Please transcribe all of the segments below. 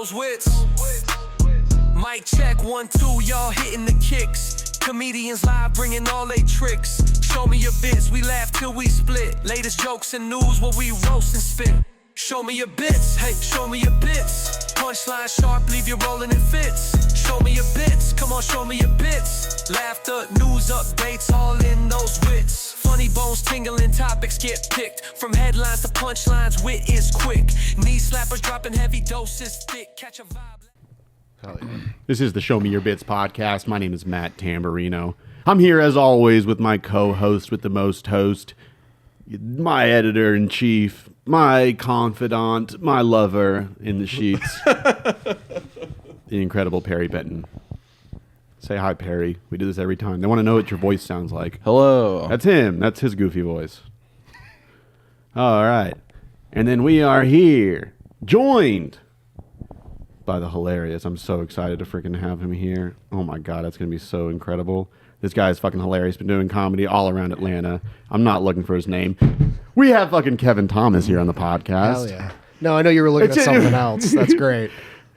those wits. Mic check, 1, 2, y'all hitting the kicks. Comedians live bringing all they tricks. Show me your bits, we laugh till we split. Latest jokes and news, what we roast and spit. Show me your bits, hey, show me your bits. Punchline sharp, leave you rolling in fits. Show me your bits, come on, show me your bits. Laughter, news updates, all in those wits. Funny bones tingling, topics get picked. From headlines to punchlines, wit is quick. Knee slappers dropping heavy doses thick. Catch a vibe. Hell yeah. This is the Show Me Your Bits podcast. My name is Matt Tamburino. I'm here as always with my co-host with the most host, my editor-in-chief, my confidant, my lover in the sheets, the incredible Perry Benton. Say hi, Perry. We do this every time. They want to know what your voice sounds like. Hello. That's him. That's his goofy voice. All right. And then we are here, joined by the hilarious. I'm so excited to freaking have him here. Oh my God, that's going to be so incredible. This guy is fucking hilarious. Been doing comedy all around Atlanta. I'm not looking for his name. We have fucking Kevin Thomas here on the podcast. Hell yeah. No, I know you were looking at something else. That's great.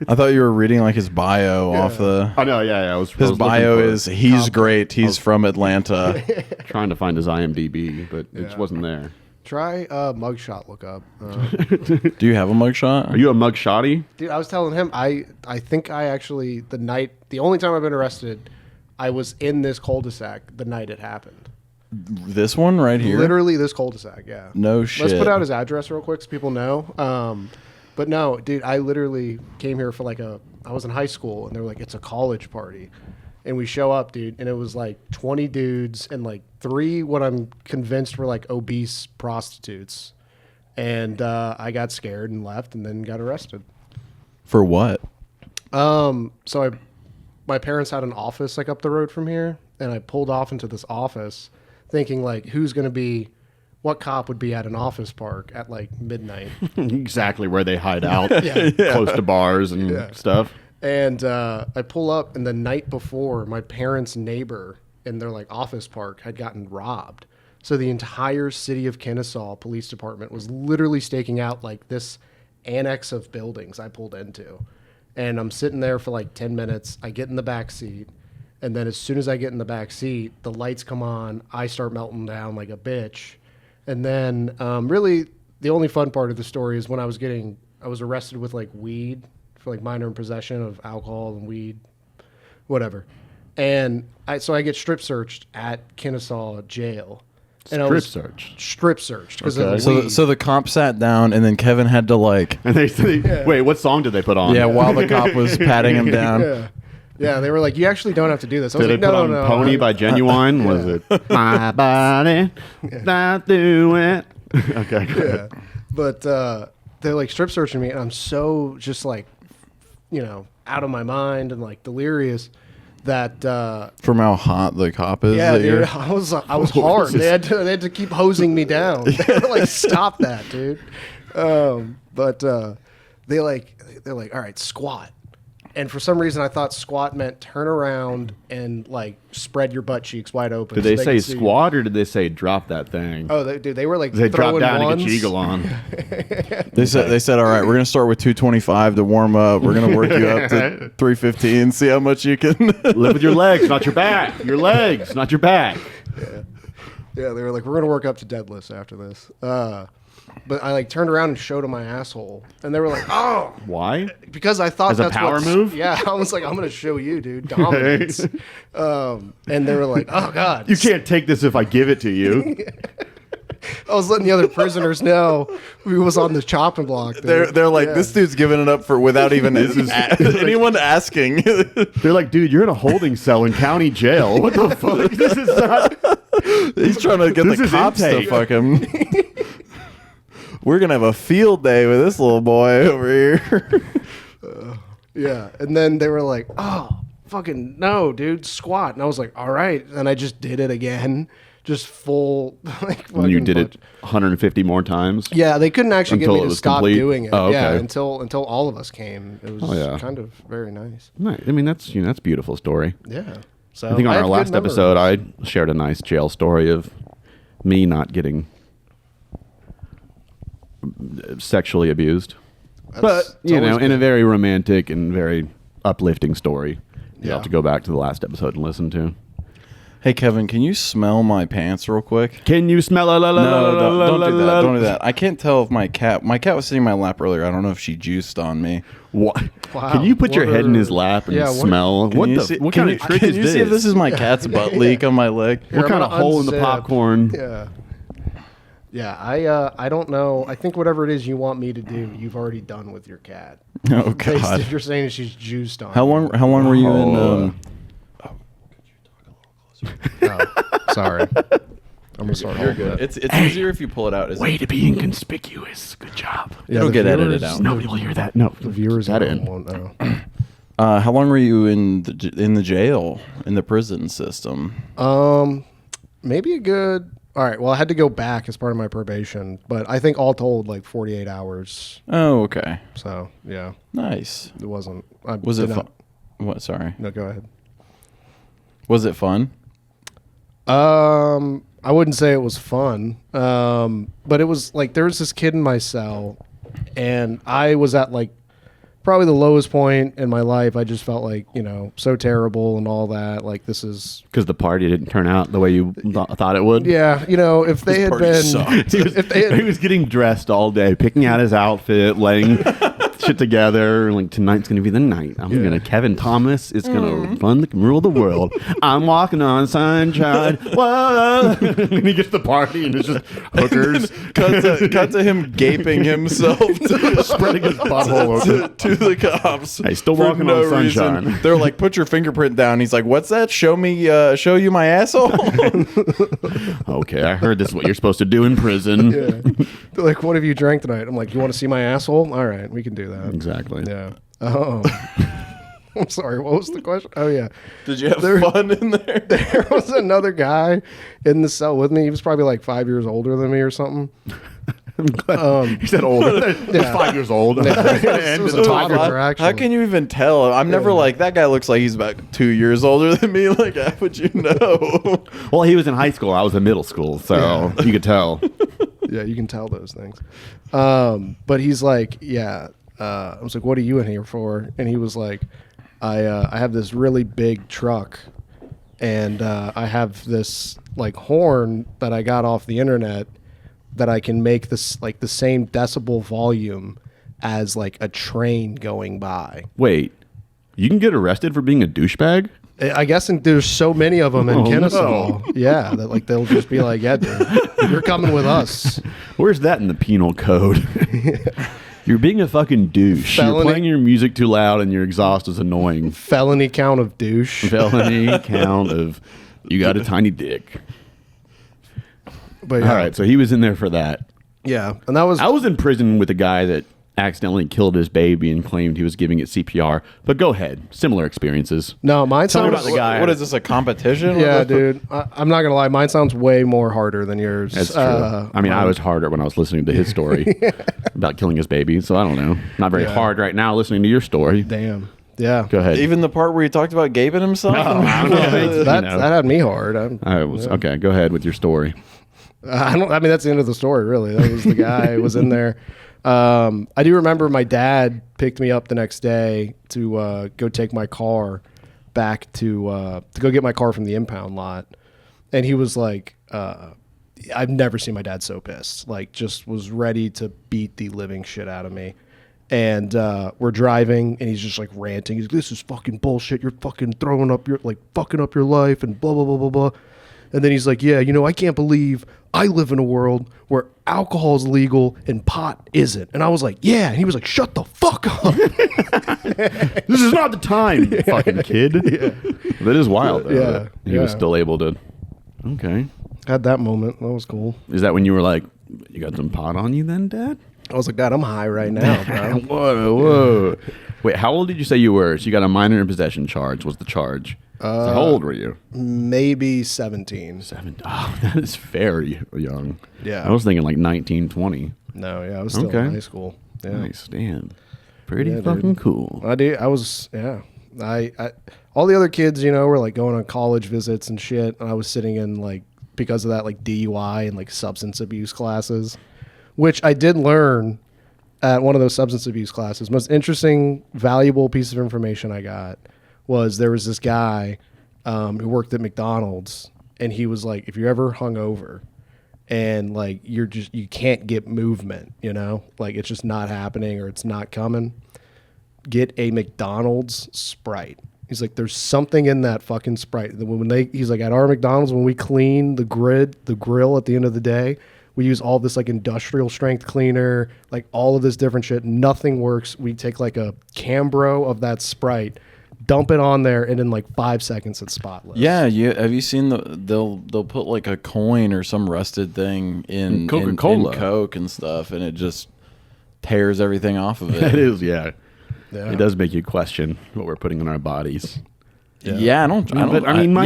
I thought you were reading like his bio off the... I know, yeah. His bio is, he's great, he's from Atlanta. Trying to find his IMDb, but it just wasn't there. Try mugshot lookup. Do you have a mugshot? Are you a mugshotty? Dude, I was telling him, I think I actually, the only time I've been arrested, I was in this cul-de-sac the night it happened. This one right here? Literally this cul-de-sac, yeah. No shit. Let's put out his address real quick so people know. But no, dude, I literally came here for I was in high school, and they were like, it's a college party. And we show up, dude, and it was like 20 dudes and like 3 what I'm convinced were like obese prostitutes. And I got scared and left and then got arrested. For what? My parents had an office like up the road from here, and I pulled off into this office thinking like, what cop would be at an office park at like midnight? Exactly where they hide out, close to bars and stuff. And I pull up, and the night before, my parents' neighbor in their like office park had gotten robbed. So the entire city of Kennesaw Police Department was literally staking out like this annex of buildings I pulled into. And I'm sitting there for like 10 minutes. I get in the back seat. And then as soon as I get in the back seat, the lights come on. I start melting down like a bitch. And then really the only fun part of the story is when I was arrested with like weed for like minor possession of alcohol and weed, whatever. And so I get strip searched at Kennesaw jail. And strip searched because of the weed. So the cop sat down, and then Kevin had to like... And wait, what song did they put on? Yeah, while the cop was patting him down. Yeah, they were like, you actually don't have to do this. I was Did like, they put on Pony by Genuine? Was it My Body, Not Do It? Okay, good. But they're like strip searching me, and I'm so just like, out of my mind and like delirious that From how hot the cop is. yeah, dude, I was hard. They had to keep hosing me down. They were like, stop that, dude. But they're like, all right, squat. And for some reason, I thought squat meant turn around and like spread your butt cheeks wide open. Did they say squat or did they say drop that thing? Oh, they were like they dropped down ones. to get your eagle on. They said, all right, we're gonna start with 225 to warm up. We're gonna work you up to 315. See how much you can live with your legs, not your back. Your legs, not your back. Yeah. They were like, we're gonna work up to deadlifts after this. But I like turned around and showed them my asshole, and they were like, "Oh, why?" Because I thought as a power move. Yeah, I was like, "I'm gonna show you, dude, dominance." And they were like, "Oh God, you can't take this if I give it to you." I was letting the other prisoners know who was on the chopping block. Dude. They're like, this dude's giving it up for without even anyone asking. They're like, dude, you're in a holding cell in county jail. What the fuck? This is not. He's trying to get the cops to fuck him. We're going to have a field day with this little boy over here. Yeah. And then they were like, oh, fucking no, dude, squat. And I was like, all right. And I just did it again. Just full. Like, you did it 150 more times? Yeah. They couldn't actually get me to stop doing it. Oh, okay. Yeah. Until all of us came. It was kind of very nice. Nice. I mean, that's a beautiful story. Yeah. So I think on our last episode, I shared a nice jail story of me not getting sexually abused. But, it's always in a good. very romantic and very uplifting story. You'll Yeah. have to go back to the last episode and listen to. Hey, Kevin, can you smell my pants real quick? Can you smell No, don't do that. Don't do that. I can't tell if my cat was sitting in my lap earlier. I don't know if she juiced on me. What? Wow. Can you put your What head in are- his lap and Yeah, what- smell? Can What you the? see- What can kind you- of trick can is you this? see if this is my cat's butt leak on my leg? Here, What I'm kind of gonna hole in the unzip. popcorn? Yeah. Yeah, I don't know. I think whatever it is you want me to do, you've already done with your cat. Oh Based God. if you're saying she's juiced on. How you. long? How long were you in? Oh. Oh, sorry. I'm gonna start. You're good. It's easier if you pull it out. Isn't Way it? to be inconspicuous. Good job. It'll the get edited viewers- out. Nobody will hear that. No, The viewers that at in. home won't know. How long were you in the jail, in the prison system? Maybe a good. All right. Well, I had to go back as part of my probation, but I think all told, like 48 hours. Oh, okay. So yeah, Nice. it wasn't. I Was did it not- fun? What? Sorry. No, go ahead. Was it fun? I wouldn't say it was fun. But it was like there was this kid in my cell, and I was at like probably the lowest point in my life. I just felt like, so terrible and all that. Like this is Because the party didn't turn out the way you thought it would. yeah, if they had party been sucked. if they had, He was getting dressed all day, picking out his outfit, laying shit together. Like, tonight's going to be the night. Kevin Thomas is going to rule the world. I'm walking on sunshine. Whoa. And he gets the party and it's just hookers. cut to him gaping himself Spreading his butthole open. to the cops. Hey, still for walking on sunshine. reason. They're like, put your fingerprint down. He's like, what's that? Show you my asshole. Okay, I heard this is what you're supposed to do in prison. yeah. They're like, what have you drank tonight? I'm like, you want to see my asshole? All right, we can do that. Exactly. Yeah. I'm sorry. What was the question? Oh yeah. Did you have fun in there? There was another guy in the cell with me. He was probably like 5 years older than me or something. He said older. Yeah. 5 years old. It was a toddler, actually. How can you even tell? I'm never like, that guy looks like he's about 2 years older than me. Like, how would you know? Well, he was in high school. I was in middle school, so you could tell. Yeah, you can tell those things. But he's like, yeah. I was like, what are you in here for? And he was like, I have this really big truck, and I have this like horn that I got off the internet that I can make this like the same decibel volume as like a train going by. Wait, you can get arrested for being a douchebag? I guess there's so many of them in Oh, Kennesaw. no. Yeah, that like they'll just be like, yeah, dude, you're coming with us. Where's that in the penal code? You're being a fucking douche. You're Felony. playing your music too loud and your exhaust is annoying. Felony count of douche. Felony count of you got a tiny dick. But All right, so he was in there for that. yeah, and that was I was in prison with a guy that accidentally killed his baby and claimed he was giving it CPR. But go ahead. Similar experiences. no. Mine Tell me sounds about the guy. What is this, a competition? yeah, What the- dude. I'm not gonna lie. Mine sounds way more harder than yours. That's true. I mean, I was harder when I was listening to his story about killing his baby. So I don't know. Not very Yeah. hard right now listening to your story. Damn. Yeah. Go ahead. Even the part where he talked about gaping himself? I don't know. That You know. that had me hard. I was okay. Go ahead with your story. I don't. I mean, that's the end of the story. Really, that was the guy who was in there. I do remember my dad picked me up the next day to go take my car back to go get my car from the impound lot, and he was like, "I've never seen my dad so pissed. Like, just was ready to beat the living shit out of me." And we're driving, and he's just like ranting. He's like, "This is fucking bullshit. You're fucking throwing up your fucking up your life, and blah blah blah blah blah." And then he's like, "Yeah, I can't believe I live in a world where alcohol is legal and pot isn't." And I was like, "Yeah." And he was like, "Shut the fuck up." This is not the time, you fucking kid. That is wild, though. Yeah, that He was yeah. still able to. Okay. Had that moment. That was cool. Is that when you were like, you got some pot on you then, Dad? I was like, "God, I'm high right now, bro." Whoa. Wait, how old did you say you were? So you got a minor in possession charge was the charge. So how old were you? Maybe 17. 7. Oh, that is very young. Yeah. I was thinking like 19, 20. No, yeah, I was still Okay. in high school. Yeah. Nice, damn. Pretty Yeah, dude. fucking cool. I was, yeah. I all the other kids, were like going on college visits and shit, and I was sitting in like because of that like DUI and like substance abuse classes, which I did learn at one of those substance abuse classes. Most interesting, valuable piece of information I got was there was this guy who worked at McDonald's, and he was like, if you're ever hungover and like you can't get movement, you know, like it's just not happening or it's not coming, get a McDonald's Sprite. He's like, there's something in that fucking Sprite. He's like, at our McDonald's, when we clean the grill at the end of the day, we use all this like industrial strength cleaner, like all of this different shit. Nothing works. We take like a Cambro of that Sprite, dump it on there, and in like 5 seconds it's spotless. Yeah, have you seen they'll put like a coin or some rusted thing in Coca-Cola, in Coke and stuff, and it just tears everything off of it. It is, yeah. Yeah. It does make you question what we're putting in our bodies. Yeah, I don't. My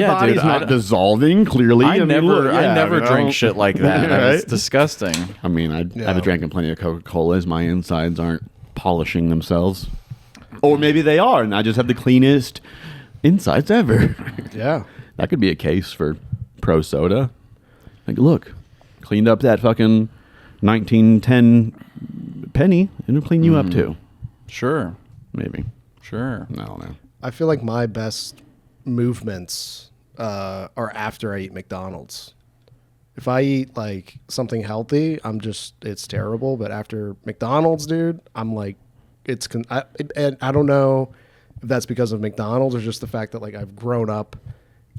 body's not dissolving. Clearly, I never drink shit like that. Right? It's disgusting. I mean, I've drank plenty of Coca-Colas. My insides aren't polishing themselves, or maybe they are, and I just have the cleanest insides ever. Yeah. That could be a case for Pro Soda. Like, look, cleaned up that fucking 1910 penny, and it'll clean you up too. Sure, Maybe. sure. I don't know. I feel like my best movements are after I eat McDonald's. If I eat like something healthy, it's terrible. But after McDonald's, dude, I'm like, and I don't know if that's because of McDonald's or just the fact that like I've grown up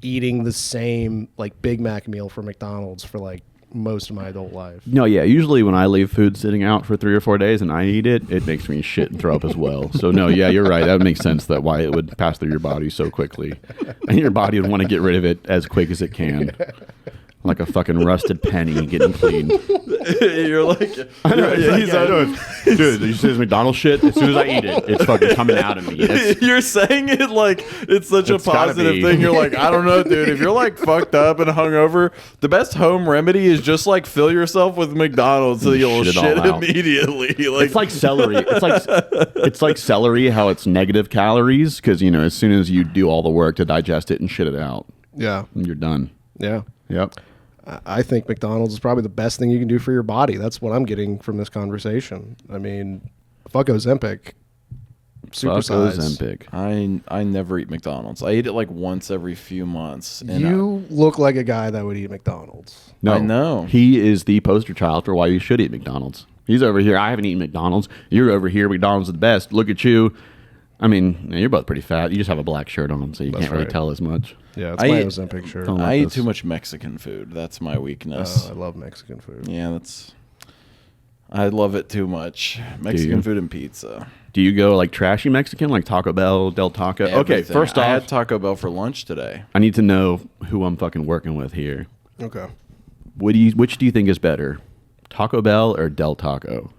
eating the same like Big Mac meal for McDonald's for like most of my adult life. No, yeah. Usually when I leave food sitting out for 3 or 4 days and I eat it, it makes me shit and throw up as well. So no, yeah, you're right. That makes sense that why it would pass through your body so quickly. And your body would want to get rid of it as quick as it can. Like a fucking rusted penny getting clean. You're like, Dude, you see this McDonald's shit? As soon as I eat it, it's fucking coming out of me. you're saying it like it's such a It's gotta positive be. thing. You're like, I don't know, dude. If you're like fucked up and hungover, the best home remedy is just like fill yourself with McDonald's so you'll Shit it shit all out. immediately. Like, It's like celery. It's like celery, how it's negative calories, because, you know, as soon as you do all the work to digest it and shit it out, Yeah. you're done. Yeah. Yep. I think McDonald's is probably the best thing you can do for your body. That's what I'm getting from this conversation. I mean, fuck Ozempic. Supersize. Ozempic. I never eat McDonald's. I eat it like once every few months. And You look like a guy that would eat McDonald's. No, I know. He is the poster child for why you should eat McDonald's. He's over here. I haven't eaten McDonald's. You're over here. McDonald's is the best. Look at you. I mean, you're both pretty fat. You just have a black shirt on, so you can't really right. tell as much. Yeah, it's I my eat- Ozempic shirt. Don't- I eat this. too much Mexican food. That's my weakness. I love Mexican food. Yeah, I love it too much. Mexican you? food and pizza. Do you go like trashy Mexican, like Taco Bell, Del Taco? Okay, Everything. first I off, had Taco Bell for lunch today. I need to know who I'm fucking working with here. Okay. Which do you think is better, Taco Bell or Del Taco?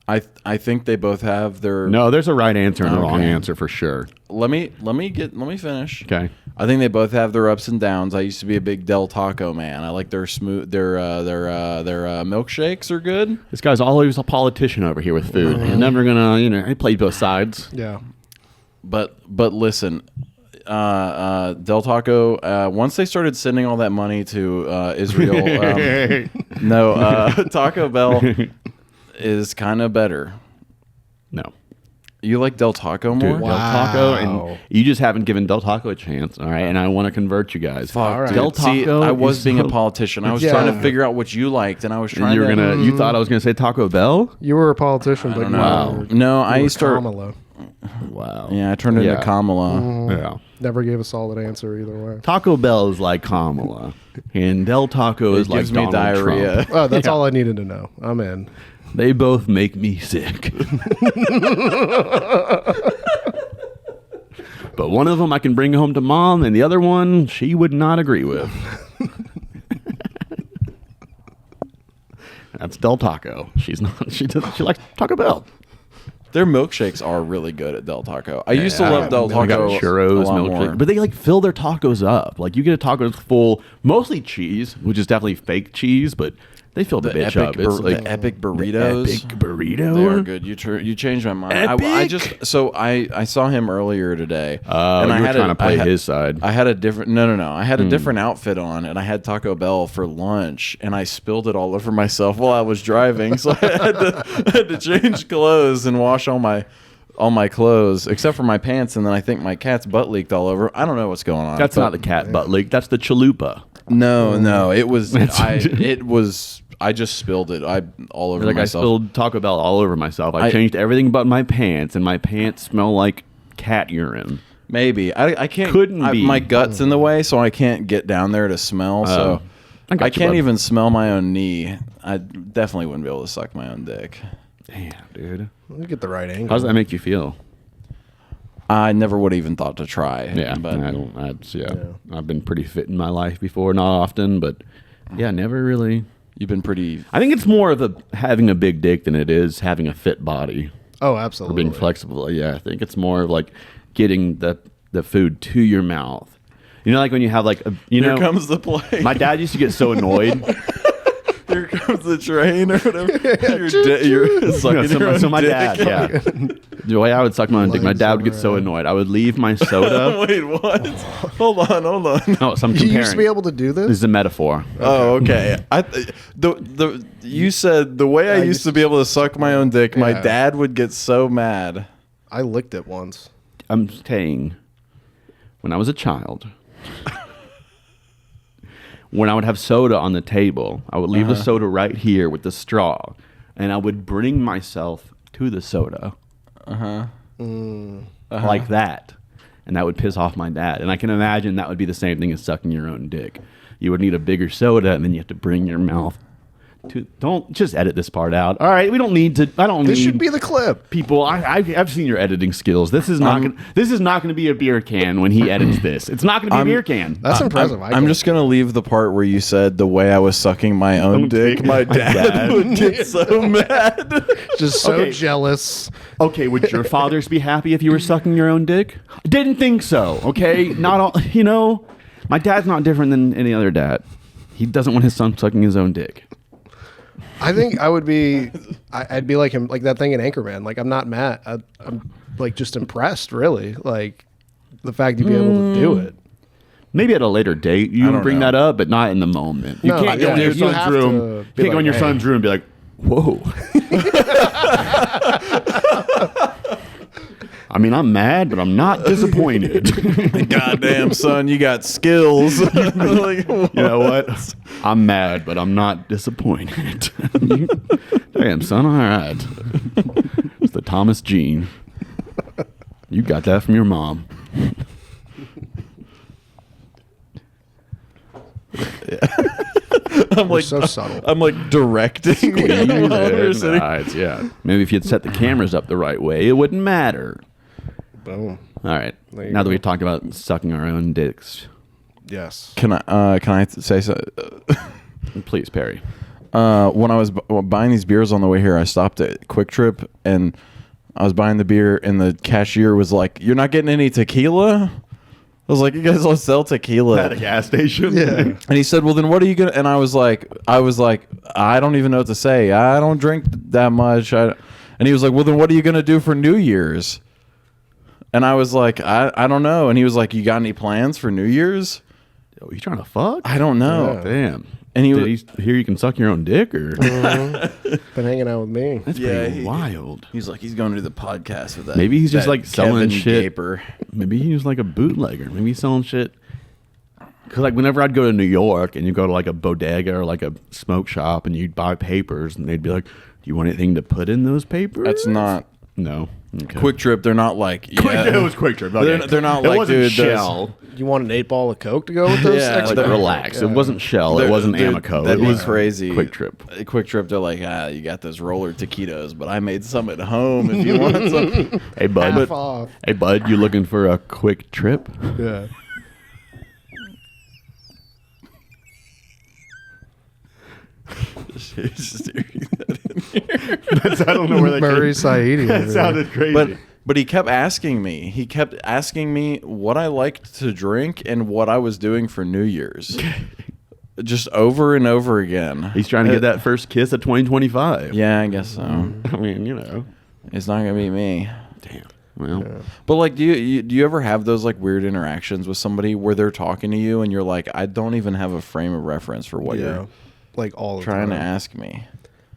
I think they both have their. No, there's a right answer and a wrong Okay. answer for sure. Let me finish. Okay. I think they both have their ups and downs. I used to be a big Del Taco man. I like their smooth. Their milkshakes are good. This guy's always a politician over here with food. You're never gonna, he played both sides. Yeah. But listen, Del Taco. Once they started sending all that money to Israel, Taco Bell is kind of better. No. You like Del Taco more? Dude, Del Taco, and you just haven't given Del Taco a chance, all right? And I want to convert you guys. Fuck, right. dude. Del See, Taco I was is being so- a politician. I was Yeah. trying to figure out what you liked, and I was trying to. You thought I was gonna say Taco Bell? You were a politician, but know. No, you I were started. Kamala. Wow. Yeah, I turned into Yeah. Kamala. Yeah. Never gave a solid answer either way. Taco Bell is like Kamala, and Del Taco is It like gives me Donald diarrhea. Trump. Oh, that's all I needed to know. I'm in. They both make me sick. But one of them I can bring home to mom, and the other one she would not agree with. That's Del Taco. She's not. She likes Taco Bell. Their milkshakes are really good at Del Taco. I used to love Del They got Taco churros, a lot milkshake, more. but they like fill their tacos up. Like you get a taco that's full, mostly cheese, which is definitely fake cheese, but They fill the bitch up. It's like the epic burritos. Epic burrito. They are good. You changed my mind. I saw him earlier today. And I had trying to play his side. I had a different no. I had a different outfit on, and I had Taco Bell for lunch, and I spilled it all over myself while I was driving. So I had to change clothes and wash all my clothes except for my pants, and then I think my cat's butt leaked all over. I don't know what's going on. That's not the cat butt leak. That's the chalupa. No, it was. I just spilled it. All over myself. I spilled Taco Bell all over myself. I changed everything but my pants, and my pants smell like cat urine. Maybe I can't. Couldn't be. My gut's in the way, so I can't get down there to smell. So I can't even smell my own knee. I definitely wouldn't be able to suck my own dick. Damn, dude. Let me get the right angle. How does that make you feel? I never would have even thought to try. Yeah, but I've been pretty fit in my life before, not often, but yeah, never really. You've been pretty. I think it's more of having a big dick than it is having a fit body. Oh, absolutely. Or being flexible. Yeah, I think it's more of like getting the food to your mouth. You know, like when you have like Here comes the plane. My dad used to get so annoyed. Here comes the train or whatever. You're sucking your own so my dick. dad, yeah. The way I would suck my own dick, my dad would get so annoyed. I would leave my soda. Wait, what? Hold on. No, so I'm comparing. You used to be able to do this? This is a metaphor. Oh, okay. You said the way I used to be able to suck my own dick, my dad would get so mad. I licked it once. I'm saying, when I was a child, when I would have soda on the table, I would leave the soda right here with the straw, and I would bring myself to the soda. Like that. And that would piss off my dad. And I can imagine that would be the same thing as sucking your own dick. You would need a bigger soda, and then you have to bring your mouth to. Don't just edit this part out. All right, we don't need to. This should be the clip. People, I've seen your editing skills. This is not going to be a beer can when he edits this. It's not going to be a beer can. That's impressive. I'm just going to leave the part where you said the way I was sucking my own dick. My dad would get so mad. Just so jealous. Okay, would your fathers be happy if you were sucking your own dick? Didn't think so. Okay, not all. My dad's not different than any other dad. He doesn't want his son sucking his own dick. I think I would be. I'd be like him, like that thing in Anchorman. Like I'm not mad. I'm like just impressed, really. Like the fact you'd be able to do it. Maybe at a later date you would bring that up, but not in the moment. You can't go in your son's room. You can't go in your son's room and be like, "Whoa." I mean, I'm mad, but I'm not disappointed. Goddamn, son, you got skills. Like, you know what? I'm mad, but I'm not disappointed. Damn, son, all right. It's the Thomas gene. You got that from your mom. I'm like so subtle. I'm like directing. Yeah. Maybe if you'd set the cameras up the right way, it wouldn't matter. Boom. All right. Now that we've talked about sucking our own dicks, Yes. Can I say so? please, Perry. When I was buying these beers on the way here, I stopped at Quick Trip and I was buying the beer, and the cashier was like, "You're not getting any tequila?" I was like, "You guys don't sell tequila At a gas station?" Yeah. And he said, "Well, then what are you gonna?" And I was like, "I don't even know what to say. I don't drink that much." And he was like, "Well, then what are you gonna do for New Year's?" And I was like, I don't know. And he was like, "You got any plans for New Year's?" Are you trying to fuck? I don't know. Oh, damn. And Did he hear you can suck your own dick, or? Been hanging out with me. That's pretty wild. He's like, he's going to do the podcast with that. Maybe he's just that like selling Kevin shit. Gaper. Maybe he was like a bootlegger. Maybe he's selling shit. Because like whenever I'd go to New York and you go to like a bodega or like a smoke shop and you'd buy papers and they'd be like, "Do you want anything to put in those papers?" That's not No. Okay. Quick Trip. They're not like It was Quick Trip. Okay. They're not it like, wasn't dude, Shell. You want an 8-ball of Coke to go with those? Yeah, extra? Like, relax. It wasn't Shell. It wasn't Amoco. That'd It be was crazy. Quick Trip. Quick Trip. They're like, you got those roller taquitos, but I made some at home. If you want some, Hey bud. Half off. Hey bud, you looking for a quick trip? Yeah. I don't know where that Murray Saidi. That sounded crazy. but he kept asking me. He kept asking me what I liked to drink and what I was doing for New Year's. just over and over again. He's trying to get that first kiss at 2025. Yeah, I guess so. I mean, you know. It's not gonna be me. Damn. Well, But like, do you ever have those like weird interactions with somebody where they're talking to you and you're like, I don't even have a frame of reference for what you're like all the trying time. to ask me.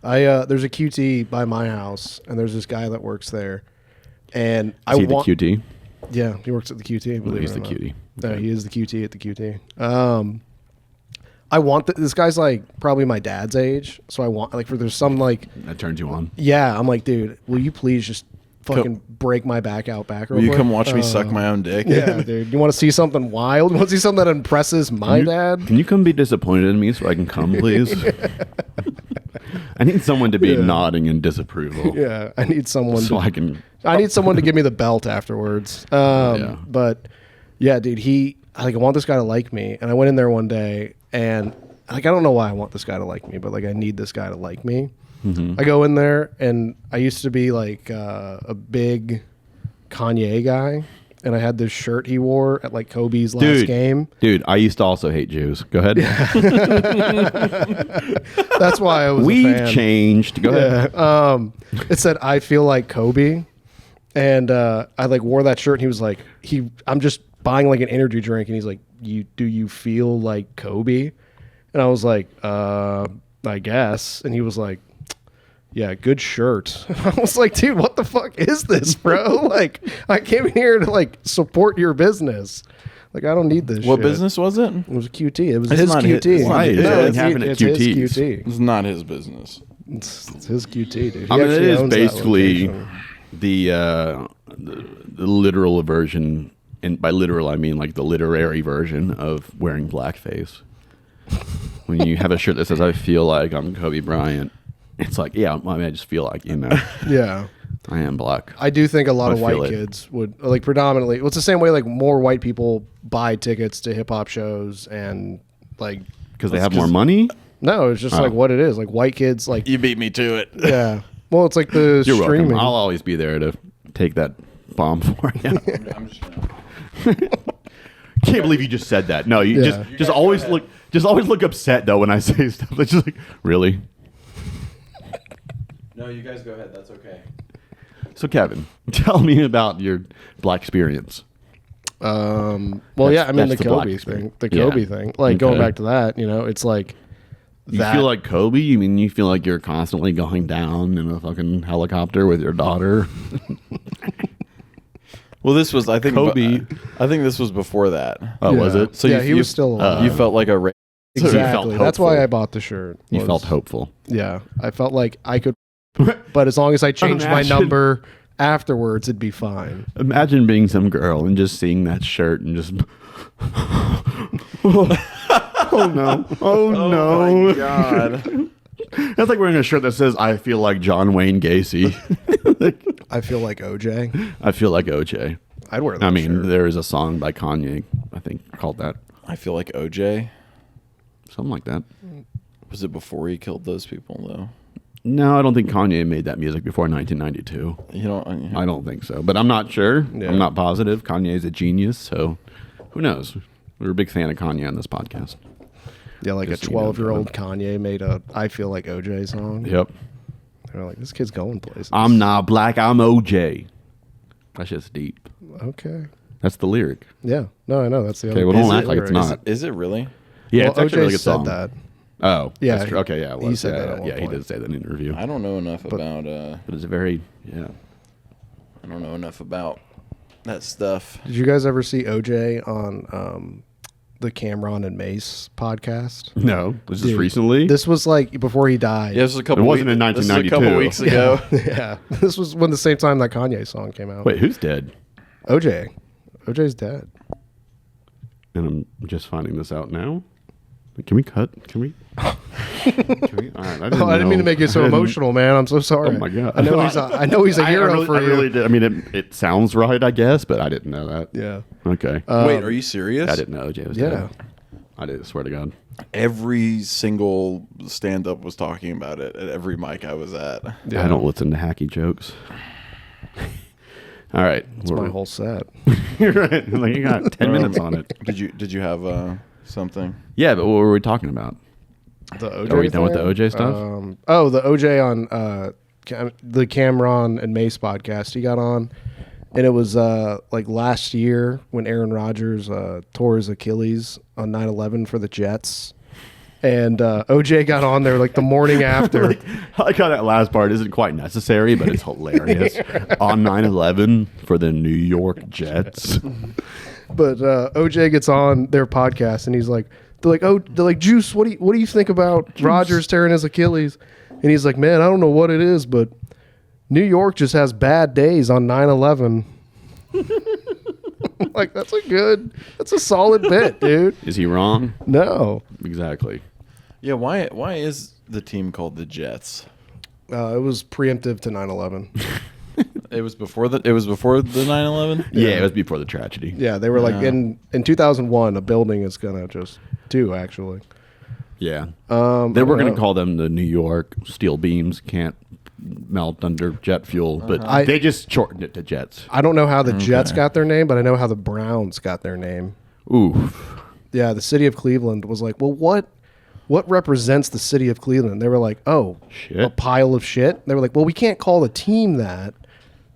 There's a QT by my house, and there's this guy that works there, and is he the QT? Yeah, he works at the QT. Well, he's it the or not. QT. No, he is the QT at the QT. I want this guy's like probably my dad's age, so I want there's some like That turns you on. yeah. I'm like, dude, will you please just fucking break my back out back? Will you come watch me suck my own dick? Yeah, dude. You want to see something wild? You want to see something that impresses my dad? Can you come be disappointed in me so I can come, please? I need someone to be nodding in disapproval. Yeah, I need someone. So I can. I need someone to give me the belt afterwards. But yeah, dude, I want this guy to like me, and I went in there one day, and I don't know why I want this guy to like me, but I need this guy to like me. Mm-hmm. I go in there, and I used to be a big Kanye guy, and I had this shirt he wore at Kobe's last game. Dude, I used to also hate Jews. Go ahead. That's why I was. We've a fan. changed. Go ahead. It said I feel like Kobe, and I wore that shirt, and he was like, I'm just buying an energy drink, and he's like, do you feel like Kobe? And I was like, I guess. And he was like, yeah, good shirt. I was like, dude, what the fuck is this, bro? I came here to support your business. I don't need this. What shit. business was it? It was a QT. It was It's his not QT. his- Why? It doesn't happen at it's his QTs. QT. It's not his business. It's his QT, dude. He I mean, it actually is owns that basically location. the literal version, and by literal I mean the literary version of wearing blackface. When you have a shirt that says "I feel like I'm Kobe Bryant," it's like, yeah, I just feel like Yeah. I am black. I do think a lot of I feel white it. kids would predominantly. Well, it's the same way more white people buy tickets to hip hop shows and Because they have more money. no, it's just Oh. what it is. White kids You beat me to it. yeah. Well, it's the You're streaming. welcome. I'll always be there to take that bomb for you. I'm just gonna... Can't believe you just said that. No, you Yeah. just always look upset though when I say stuff. It's just really. No, you guys go ahead. That's okay. So Kevin, tell me about your black experience. Well, That's- yeah. I mean that's the the black Kobe thing. experience. The Yeah. Kobe thing. Okay. Going back to that. It's You feel like Kobe? You mean you feel like you're constantly going down in a fucking helicopter with your daughter? Well, this was I think Kobe. I think this was before that. Oh, was Yeah. it? So yeah, you, he was still alive. You felt like a. So you felt exactly. That's why hopeful. I bought the shirt. You was- felt hopeful. Yeah, I felt like I could, but as long as I changed my Imagine- number afterwards, it'd be fine. Imagine being some girl and just seeing that shirt and just. Oh no! Oh no! God. That's like wearing a shirt that says "I feel like John Wayne Gacy." I feel like OJ. I feel like OJ. I'd wear that I mean, shirt. there is a song by Kanye, I think, called that. I feel like OJ. Something like that. Was it before he killed those people though? No, I don't think Kanye made that music before 1992. You don't. I don't think so, but I'm not sure. Yeah. I'm not positive. Kanye's a genius, so who knows? We're a big fan of Kanye on this podcast. Yeah, a Just so you know, 12-year-old Kanye made a "I Feel Like OJ" song. Yep. They're like, this kid's going places. I'm not black. I'm OJ. That's just deep. Okay. That's the lyric. Yeah. No, I know. That's the Okay, other. well, don't is act it like it's lyrics. not. Is it really? Yeah, Well, it's actually a really OJ good said song. that. Oh, Yeah, that's true. Okay, yeah, it was. he said yeah, that at one yeah, he point. did say that in an interview. I don't know enough about. It was a very, yeah. I don't know enough about that stuff. Did you guys ever see OJ on the Cameron and Mace podcast? No, was this Dude, recently? This was before he died. Yeah, this was a couple. It wasn't weeks, in This was a couple 1992. weeks ago. Yeah. This was when the same time that Kanye song came out. Wait, who's dead? OJ. OJ's dead. And I'm just finding this out now. Can we cut? Can we? Can we? All right, I I didn't mean to make you so emotional, man. I'm so sorry. Oh my god! I know he's a hero for I you. really did. I mean, it sounds right, I guess, but I didn't know that. Yeah. Okay. Wait, are you serious? I didn't know Jay was Yeah. dead. I did. Swear to God. Every single stand-up was talking about it at every mic I was at. Yeah. I don't listen to hacky jokes. All right. It's my whole set. You're right. Like, you got 10 minutes on it. Did you have something. Yeah, but what were we talking about? The OJ Are we done with the thing? OJ stuff? The OJ on the Cameron and Mace podcast he got on, and it was like last year when Aaron Rodgers tore his Achilles on 9/11 for the Jets, and OJ got on there like the morning after. I like how that last part isn't quite necessary, but it's hilarious. On 9/11 for the New York Jets. But OJ gets on their podcast and he's like, they're like, Juice, what do you think about Rodgers tearing his Achilles? And he's like, man, I don't know what it is, but New York just has bad days on 9/11. Like, that's a solid bit, dude. Is he wrong? No, Exactly. Yeah, why is the team called the Jets? it was preemptive to 9/11. It was before the 9/11. Yeah, it was before the tragedy. Yeah, they were like in 2001, a building is gonna just actually. Yeah. They I were don't going know. to call them the New York steel beams can't melt under jet fuel, but they just shortened it to Jets. I don't know how the Jets got their name, but I know how the Browns got their name. Oof. Yeah, the city of Cleveland was like, well, what represents the city of Cleveland? They were like, oh, Shit. a pile of shit. They were like, well, we can't call the team that.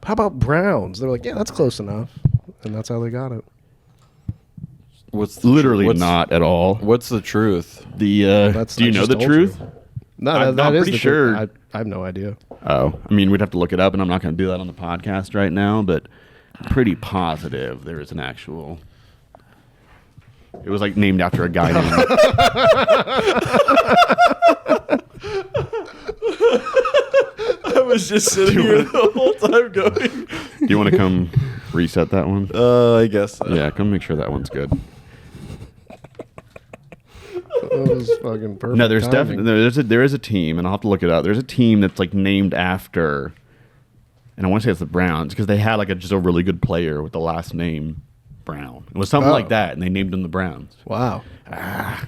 How about Browns? They were like, yeah, that's close enough. And that's how they got it. What's Literally not at all. What's the truth? Do you I know just the told truth? you. No, I'm that is pretty the sure. truth. I have no idea. Oh, I mean, we'd have to look it up, and I'm not going to do that on the podcast right now, but pretty positive there is an actual. It was like named after a guy named. I was just sitting here the whole time going. Do you want to come reset that one? I guess. So. Yeah, come make sure that one's good. It was fucking perfect. No, there's timing. definitely there is a team, and I'll have to look it up. There's a team that's like named after, and I want to say it's the Browns because they had like just a really good player with the last name Brown. It was something like that, and they named him the Browns. Wow. I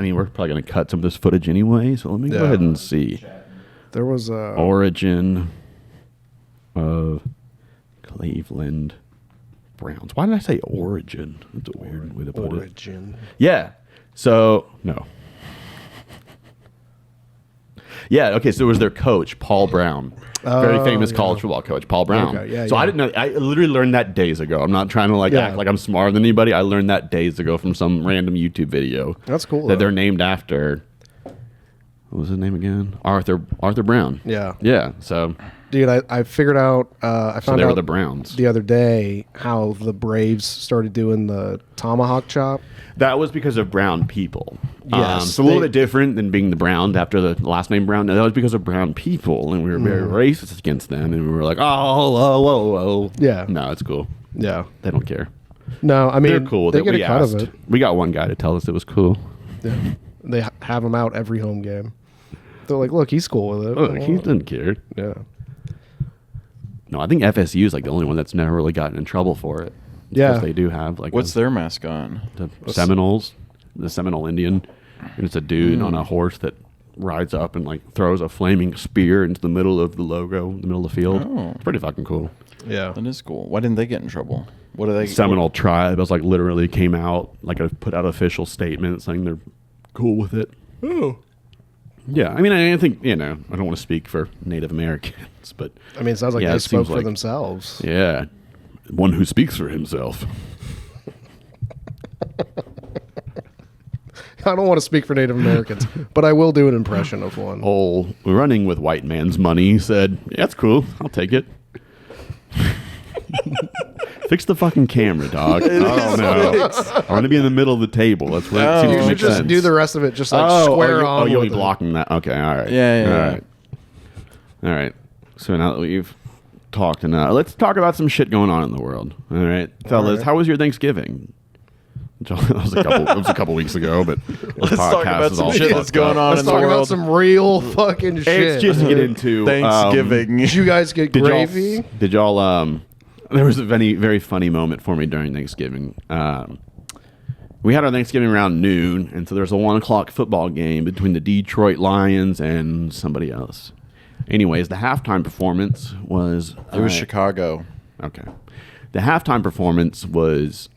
mean, we're probably going to cut some of this footage anyway, so let me go ahead and see. There was a Origin of Cleveland Browns. Why did I say origin? That's a weird way to put it. origin. Yeah. So, no. Yeah, okay, so it was their coach, Paul Brown. Very famous college football coach, Paul Brown. Okay, yeah, so yeah. I didn't know. I literally learned that days ago. I'm not trying to Yeah. act like I'm smarter than anybody. I learned that days ago from some random YouTube video. That's cool, That though. they're named after. What was his name again? Arthur Brown. Yeah. Yeah. So Dude, I figured out, I found they were out the Browns. the other day how the Braves started doing the tomahawk chop. That was because of brown people. Yes, it's a little they- bit different than being the Browns after the last name Brown. No, that was because of brown people, and we were very racist against them, and we were like, oh, whoa. Yeah. No, it's cool. Yeah. They don't care. No, I mean, They're cool with they it. get We a cut asked. of it. We got one guy to tell us it was cool. Yeah. They have him out every home game. They're like, look, he's cool with it. Oh, he didn't care. Yeah. No, I think FSU is like the only one that's never really gotten in trouble for it. Yeah. Because they do have like What's their mascot? the Seminoles, the Seminole Indian, and it's a dude on a horse that rides up and like throws a flaming spear into the middle of the logo, in the middle of the field. Oh. It's pretty fucking cool. Yeah. That is cool. Why didn't they get in trouble? What are they? Seminole tribe was like literally came out like put out official statement saying they're cool with it. Oh. Yeah, I mean, I think I don't want to speak for Native Americans, but I mean, it sounds like Yeah, they it spoke seems for like- themselves. yeah, one who speaks for himself. I don't want to speak for Native Americans, but I will do an impression of one. Oh, running with white man's money said, yeah, that's cool. I'll take it. Fix the fucking camera, dog. I don't know. I want to be in the middle of the table. That's where it seems You to should make just sense. do the rest of it just like square on. Oh, you'll be with it. blocking that. Okay, all right. Yeah. All right. All right. So now that we've talked enough, let's talk about some shit going on in the world. All right, fellas, right. how was your Thanksgiving? That was a couple weeks ago, but Let's talk about some shit that's going on Let's in the talk about world. some real fucking shit. It's just to get into Thanksgiving. Did you guys get Did gravy? y'all? There was a very very funny moment for me during Thanksgiving. We had our Thanksgiving around noon, and so there was a 1:00 football game between the Detroit Lions and somebody else. Anyways, the halftime performance was It was Chicago. okay. The halftime performance was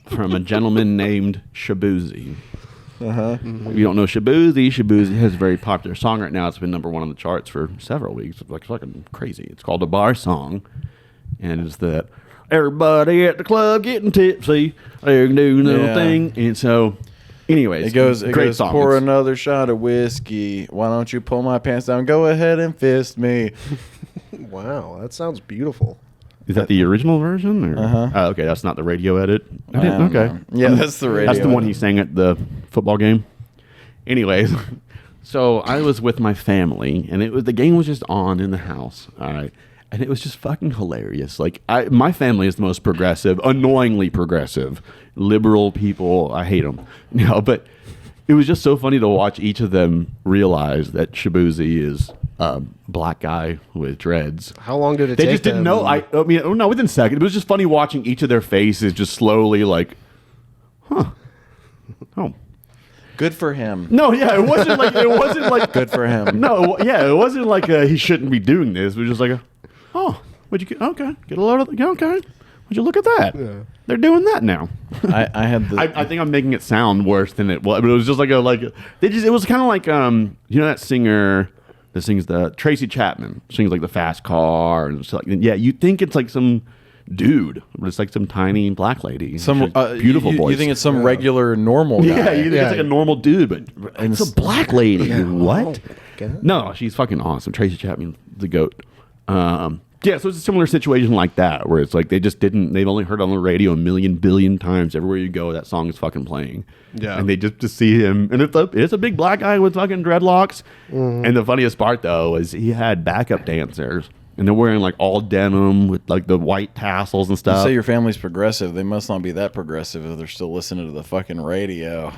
from a gentleman named Shabuzi. If you don't know Shabuzi has a very popular song right now. It's been number 1 on the charts for several weeks. It's like fucking crazy. It's called a bar song, and it's that everybody at the club getting tipsy, they're doing little thing, and so. Anyways, It goes, song. pour another shot of whiskey. Why don't you pull my pants down? Go ahead and fist me. Wow, that sounds beautiful. Is that the original version? Or? Oh, okay, that's not the radio edit. I don't know. Yeah, that's the radio. That's the one edit. he sang at the football game. Anyways, so I was with my family, and the game was just on in the house. All right, and it was just fucking hilarious. Like my family is the most progressive, annoyingly progressive, liberal people. I hate them. But it was just so funny to watch each of them realize that Shabuzi is a black guy with dreads. How long did it They take just didn't them? know. I mean, no, within seconds. It was just funny watching each of their faces just slowly like, huh. Oh. Good for him. No, yeah, it wasn't like Good for him. No, yeah, it wasn't like he shouldn't be doing this. It was just like, oh, would you get a load of okay? Would you look at that? Yeah. They're doing that now. I had the. I think I'm making it sound worse than it was, but it was just it was kind of like that singer that sings the Tracy Chapman sings like the Fast Car and stuff. Yeah, you think it's like some dude, but it's like some tiny black lady. Some beautiful voice. You think it's some regular normal guy? Yeah, you think it's like a normal dude, but it's a black lady. What? No, she's fucking awesome. Tracy Chapman, the goat. Yeah, so it's a similar situation like that, where it's like they've only heard it on the radio a million billion times. Everywhere you go, that song is fucking playing. Yeah. And they just to see him, and it's a big black guy with fucking dreadlocks. Mm-hmm. And the funniest part, though, is he had backup dancers, and they're wearing like all denim with like the white tassels and stuff. You say your family's progressive. They must not be that progressive if they're still listening to the fucking radio.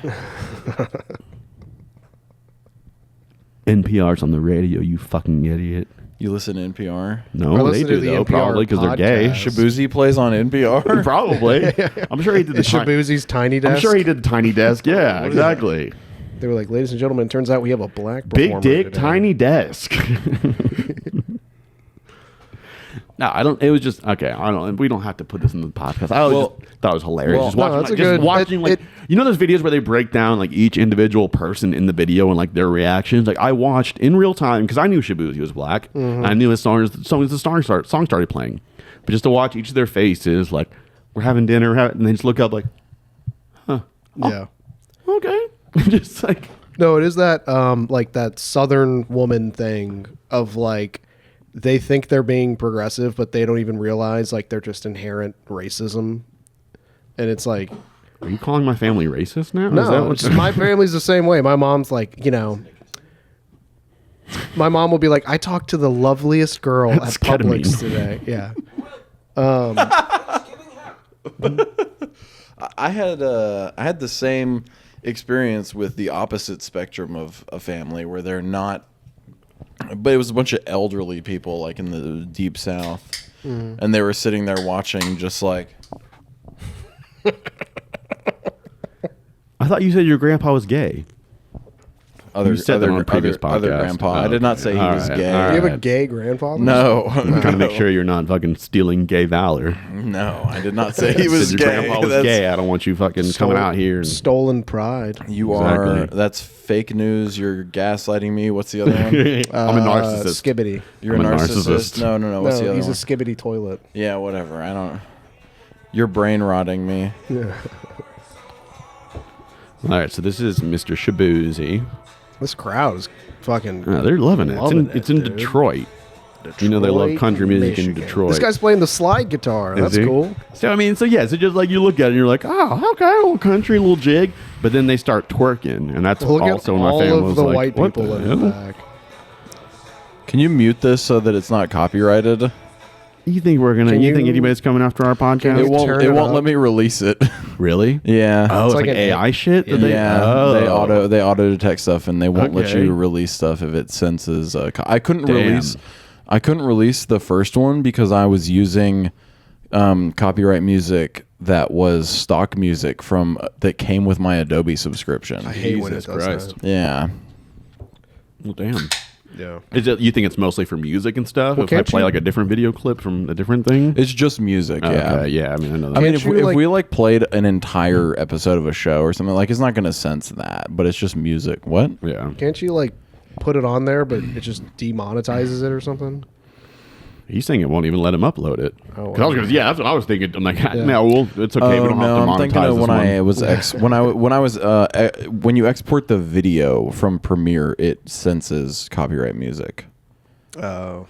NPR's on the radio, you fucking idiot. You listen to NPR? No, they do, though, probably because they're gay. Shabuzi plays on NPR? Probably. I'm sure he did the Shabuzi's Tiny Desk. I'm sure he did the Tiny Desk. Yeah, exactly. They were like, ladies and gentlemen, it turns out we have a black performer Big dick, today. Tiny Desk. No, I don't. It was just okay. I don't. We don't have to put this in the podcast. I just thought it was hilarious. Just watching, those videos where they break down like each individual person in the video and like their reactions. Like I watched in real time because I knew Shabuzi was black. Mm-hmm. I knew his song started playing, but just to watch each of their faces, like we're having dinner, and they just look up like, huh? Yeah. Okay. Just like no, it is that like that Southern woman thing of like. They think they're being progressive, but they don't even realize like they're just inherent racism. And it's like, are you calling my family racist now? No, my family's the same way. My mom's like, my mom will be like, I talked to the loveliest girl at Publix today. Yeah. I had the same experience with the opposite spectrum of a family where they're not. But it was a bunch of elderly people, like in the deep south, and they were sitting there watching, just like. I thought you said your grandpa was gay. Other podcast. grandpa. I did not say he was gay. Do you have a gay grandfather? No. I'm trying to make sure you're not fucking stealing gay valor. No, I did not say he was your gay. Grandpa was gay. I don't want you fucking coming out here. Stolen pride. You are. That's fake news. You're gaslighting me. What's the other one? I'm a narcissist. Skibbity. You're a narcissist. No. What's the other one? He's a skibbity toilet. Yeah, whatever. I don't. You're brain rotting me. Yeah. All right, so this is Mr. Shabuzi. This crowd is fucking. They're loving it. It's in Detroit. You know they love country music Michigan. in Detroit. This guy's playing the slide guitar. That's cool. So so just like you look at it and you're like, oh, okay, a little country, a little jig. But then they start twerking, and that's Look also at when my all family of was the like, white what people the in hell? the back. Can you mute this so that it's not copyrighted? You think we're gonna? You think anybody's coming after our podcast? It won't let me release it. Really? Yeah. Oh, it's like AI shit. They auto detect stuff, and they won't let you release stuff if it senses. I couldn't release the first one because I was using copyright music that was stock music that came with my Adobe subscription. I hate when it does that. Yeah. Well, damn. Yeah. Is it? You think it's mostly for music and stuff? Well, if I can't play you- like a different video clip from a different thing? It's just music. Yeah. Okay, yeah. I mean, I know that. I mean, Can't if you, we like- played an entire episode of a show or something, like, it's not going to sense that, but it's just music. What? yeah. Can't you like put it on there, but it just demonetizes it or something? He's saying it won't even let him upload it. Oh, 'Cause I was gonna, yeah, that's what I was thinking. I'm like, Yeah. no, well, it's okay. we don't have to I'm monetize thinking of this when one. I was when you export the video from Premiere, it senses copyright music. Oh.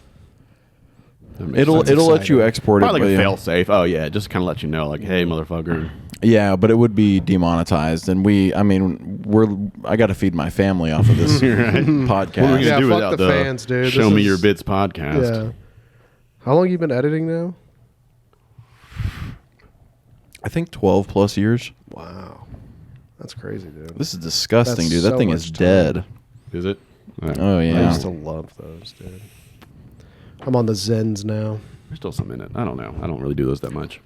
That makes It'll sense. let you export Probably it. like a but, fail safe. Oh yeah, just kind of let you know, like, hey, motherfucker. yeah, but it would be demonetized, and I got to feed my family off of this podcast. What are we gonna Yeah, do fuck without the fans, dude. Show This Me is- Your Bits podcast? Yeah. How long you been editing now? I think 12 plus years. Wow. That's crazy, dude. This is disgusting, That's dude. That so thing much is time. dead. Is it? Oh I yeah. used to love those, dude. I'm on the Zens now. There's still some in it. I don't know. I don't really do those that much.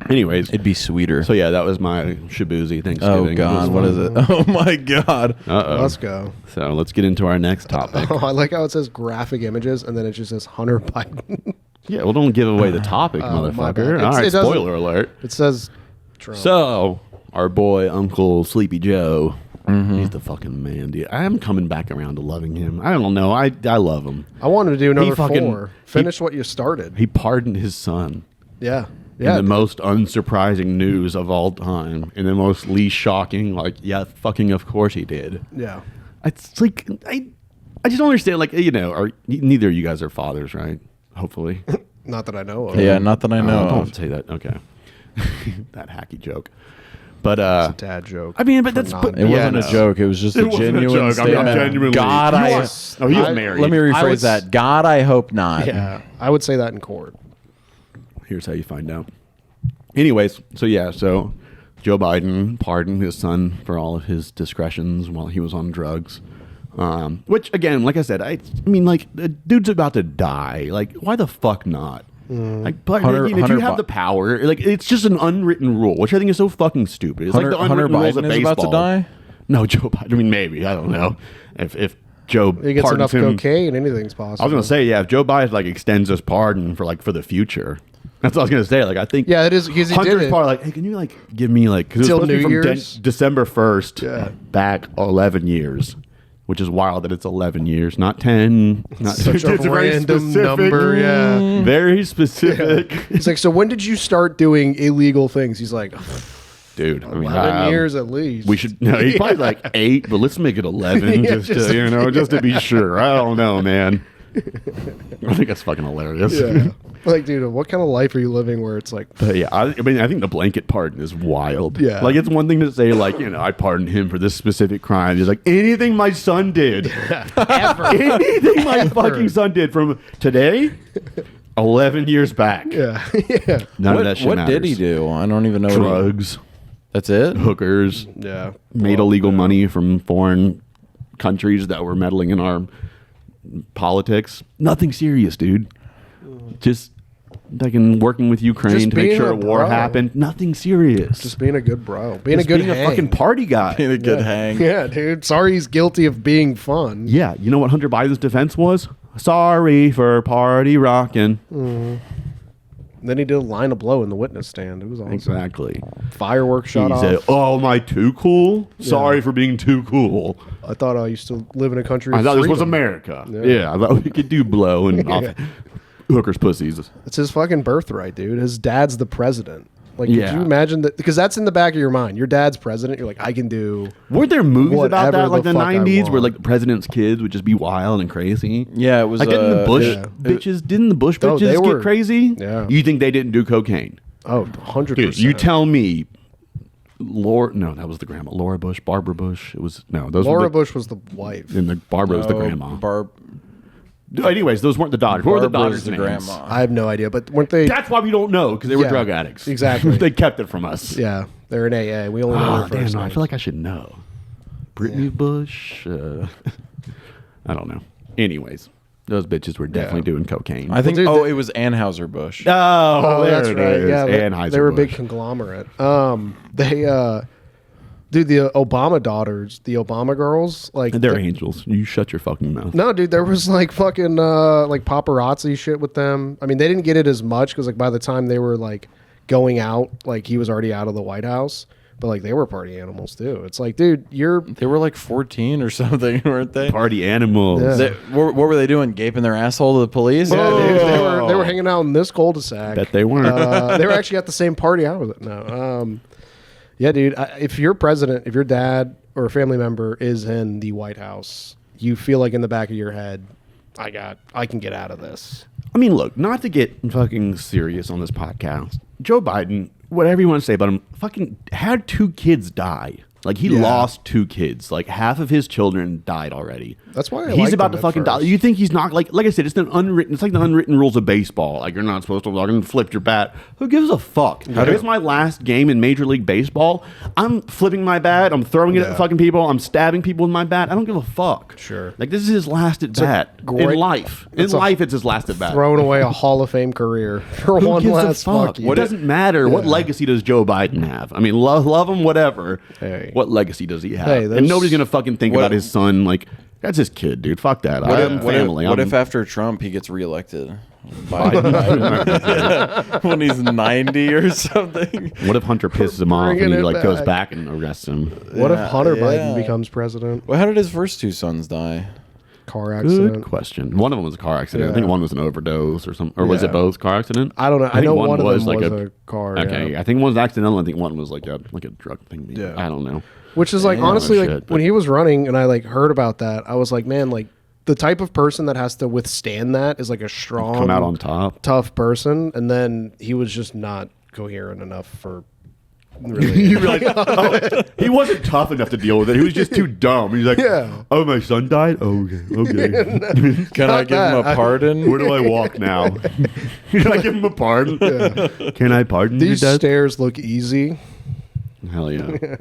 Anyways, It'd be sweeter. so yeah, that was my Shabuzi Thanksgiving. Oh God, what is it? Oh my God. Uh-oh. Let's go. So let's get into our next topic. Oh, I like how it says graphic images and then it just says Hunter Biden. Yeah, well, don't give away the topic, Oh, my bad. motherfucker. It's- All right, it doesn't- spoiler alert. It says Trump. So, our boy, Uncle Sleepy Joe, he's the fucking man, dude. I am coming back around to loving him. I don't know. I love him. I wanted to do another fucking- 4. Finish what you started. He pardoned his son. Yeah. In Yeah. the most unsurprising news of all time. In the most least shocking, like, yeah, fucking of course he did. Yeah. It's like, I just don't understand, like, you know, neither of you guys are fathers, right? Hopefully. Not that I know of. Yeah, not that I know. Don't of. say that. Okay. That hacky joke. But, It's a dad joke. I mean, but for that's non- but, It yeah, wasn't no. a joke. It was just It a wasn't a genuine joke. I'm statement. genuinely- God, You I. are- Oh, he was I- married. Let me I rephrase was- that. God, I hope not. Yeah. I would say that in court. Here's how you find out. Anyways, so Joe Biden pardoned his son for all of his discretions while he was on drugs. Which, again, like I said, I mean, like, the dude's about to die. Like, why the fuck not? Like, but Hunter- you know, if Hunter you have Bi- the power, like, it's just an unwritten rule, which I think is so fucking stupid. It's like the Hunter unwritten rules of Biden is baseball. about to die? No, Joe Biden. I mean, maybe. I don't know. If Joe He gets pardons enough him, cocaine, anything's possible. I was gonna say, yeah, if Joe Biden like extends his pardon for the future, that's what I was gonna say. Like, I think, Yeah, it is, because he did Hunter's it. probably like, hey, can you like give me like, because it Till was supposed to be New from Year's? December 1st Yeah. back 11 years, which is wild that it's 11 years, not 10. Not Such a it's very random specific. number, yeah. Very specific, He's like, so when did you start doing illegal things? He's like, dude. I mean, 11 years at least. We should. No, he's probably like 8, but let's make it 11 Yeah, just just to, just to be sure. I don't know, man. I think that's fucking hilarious. Yeah. Like, dude, what kind of life are you living where it's like, But yeah, I mean, I think the blanket pardon is wild. Yeah. Like, it's one thing to say, like, you know, I pardoned him for this specific crime. He's like, anything my son did. Anything my fucking son did from today, 11 years back. yeah, yeah, None of What, that shit what matters. did he do? I don't even know. What Drugs, that's it? hookers, yeah. made illegal money from foreign countries that were meddling in our politics. Nothing serious, dude. Just like in working with Ukraine Just to make being sure a a war bro. happened. Nothing serious. Just being a good bro. Being Just a good being hang. a fucking party guy. Being a good yeah. hang. Yeah, dude. Sorry he's guilty of being fun. Yeah, you know what Hunter Biden's defense was? Sorry for party rocking. Then he did a line of blow in the witness stand. It was awesome. Exactly. Fireworks He shot off. said, "Oh, am I too cool? Sorry for being too cool. I thought I used to live in a country. I of thought this was freedom." America. Yeah. Yeah, I thought we could do blow and off hookers' pussies." It's his fucking birthright, dude. His dad's the president. Like, Yeah. could you imagine that? Because that's in the back of your mind. Your dad's president. You're like, I can do. Were there movies about Whatever that, like the the fuck I 90s, where want. like the president's kids would just be wild and crazy? Yeah, it was. Like didn't the Bush yeah. bitches? Didn't the Bush Oh, bitches they get were- crazy? Yeah. You think they didn't do cocaine? Oh, 100%. Dude, you tell me. Laura, no, that was the grandma. Laura Bush, Barbara Bush. It was no, those were Laura the, Bush was the wife. and the Barbara was the grandma. Barb. Anyways, those weren't the daughters. What were the Barbara's daughters' the names? grandma. I have no idea, but weren't they? That's why we don't know, because they were Yeah, drug addicts. exactly. They kept it from us. Yeah, they're in AA. We only know Oh, their damn, first no, I names. feel like I should know. Brittany Bush. I don't know. Anyways, those bitches were definitely doing cocaine. I think. dude, oh, they- it was Anheuser-Busch. oh, Oh, there that's it right. is. Yeah, they were a big Anheuser-Busch. conglomerate. They Dude, the Obama daughters, the Obama girls, like They're angels. You shut your fucking mouth. no, dude, there was like fucking like paparazzi shit with them. I mean, they didn't get it as much because like by the time they were like going out, like he was already out of the White House. But like they were party animals too. It's like, dude, They were like 14 or something, weren't they? Party animals. Yeah. What were they doing? Gaping their asshole to the police? yeah, dude, Oh. they were hanging out in this cul-de-sac. Bet they weren't. They were actually at the same party I was at. No, yeah, dude. If your president, if your dad or a family member is in the White House, you feel like in the back of your head, I can get out of this. I mean, look, not to get fucking serious on this podcast. Joe Biden, whatever you want to say about him, fucking had 2 kids die. Like, he Yeah. lost 2 kids. Like, half of his children died already. That's why I he's liked about him to at fucking die. first. You think he's not like I said? It's like the unwritten rules of baseball. Like, you're not supposed to fucking flip your bat. Who gives a fuck? Here's my last game in Major League Baseball. I'm flipping my bat. I'm throwing it at fucking people. I'm stabbing people with my bat. I don't give a fuck. Sure. Like, this is his last at bat in great- life. In it's a- life, it's his last at bat. Throwing away a Hall of Fame career for Who one gives a last fuck? fuck you. It doesn't matter. What legacy does Joe Biden have? I mean, love him, whatever. Hey. What legacy does he have? Hey, and there's- nobody's gonna fucking think What- about his son. Like, that's his kid, dude. Fuck that. I have family. What I'm- if after Trump he gets reelected? Biden. When he's 90 or something. What if Hunter pisses him off and Bringing he it like goes back. back and arrests him? What if Hunter Yeah. Biden becomes president? Well, how did his first 2 sons die? Car Good accident. question. One of them was a car accident. I Yeah. think one was an overdose or something. Or was Yeah. it both car accident? I don't know. I think know one of them was like a car. Okay, yeah. I think one was accidental. I think one was like a drug thing. Yeah. I don't know. Which is like Yeah, honestly no like shit, when but- he was running and I like heard about that, I was like, man, like the type of person that has to withstand that is like a strong, Come out on top. tough person. And then he was just not coherent enough for really. You realize, oh, he wasn't tough enough to deal with it. He was just too dumb. He's like, Yeah. oh, my son died? Oh, okay. Can I Not give him that. a pardon? Where do I walk now? Can I give him a pardon? Can I pardon you, These Dad? stairs look easy. Hell yeah.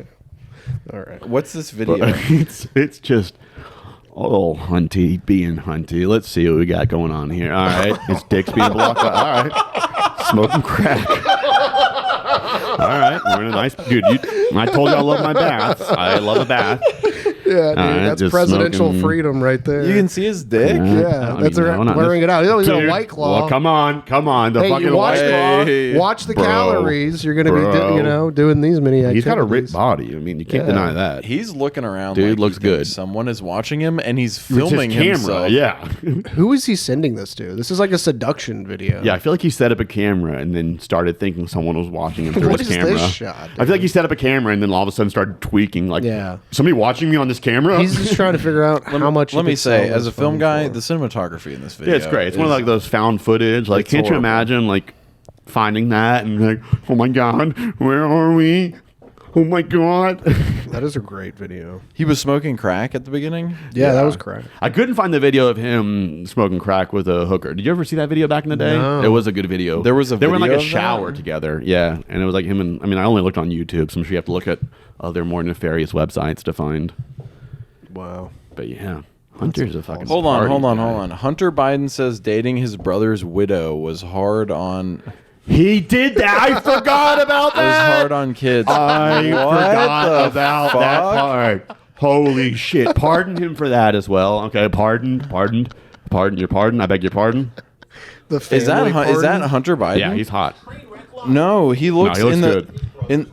All right. What's this But video? it's just, oh, Hunty being Hunty. Let's see what we got going on here. All right. His dick's being blocked out. All right. Smoking crack. All right. We're in a nice, dude. I told you I love my baths. I love a bath. Yeah, dude, right, that's just presidential smoking- freedom right there. You can see his dick? Yeah, I that's mean, right. no, not Wearing this- it out. He's got a Dude, White Claw. Well, come on. The Hey, fucking you watch, White Claw. Hey. watch the Bro. calories. You're going to be, Bro. doing these many activities. He's got a ripped body. I mean, you can't Yeah. deny that. He's looking around. Dude, like he looks thinks good. Someone is watching him, and he's It's his filming himself. Yeah. Who is he sending this to? This is like a seduction video. Yeah, I feel like he set up a camera and then started thinking someone was watching him through What his is camera. this shot, I feel like he set up a camera and then all of a sudden started tweaking. Like, Yeah. somebody watching me on this camera? He's just trying to figure out how much. Let he me could say, sell as a this film phone guy, for. the cinematography in this video. yeah, it's great. It's one of is- like those found footage. Like, It's can't you horrible. imagine like finding that and like, oh my god, where are we? Oh my god. That is a great video. He was smoking crack at the beginning. Yeah, that was correct. I couldn't find the video of him smoking crack with a hooker. Did you ever see that video back in the day? No. It was a good video. There was a They were in like video a of shower that? together. Yeah, and it was like him and I mean, I only looked on YouTube, so I'm sure you have to look at other more nefarious websites to find. Wow. But yeah, Hunter's a fucking. Hold on, party hold on, guy. hold on. Hunter Biden says dating his brother's widow was hard on He did that. I forgot about was that. hard on kids. I What forgot the about that fuck? part. Holy shit! Pardon him for that as well. Okay, pardon your pardon. I beg your pardon. The Is that family is that pardon? Hunter Biden? Yeah, he's hot. No, he looks, he looks in the good.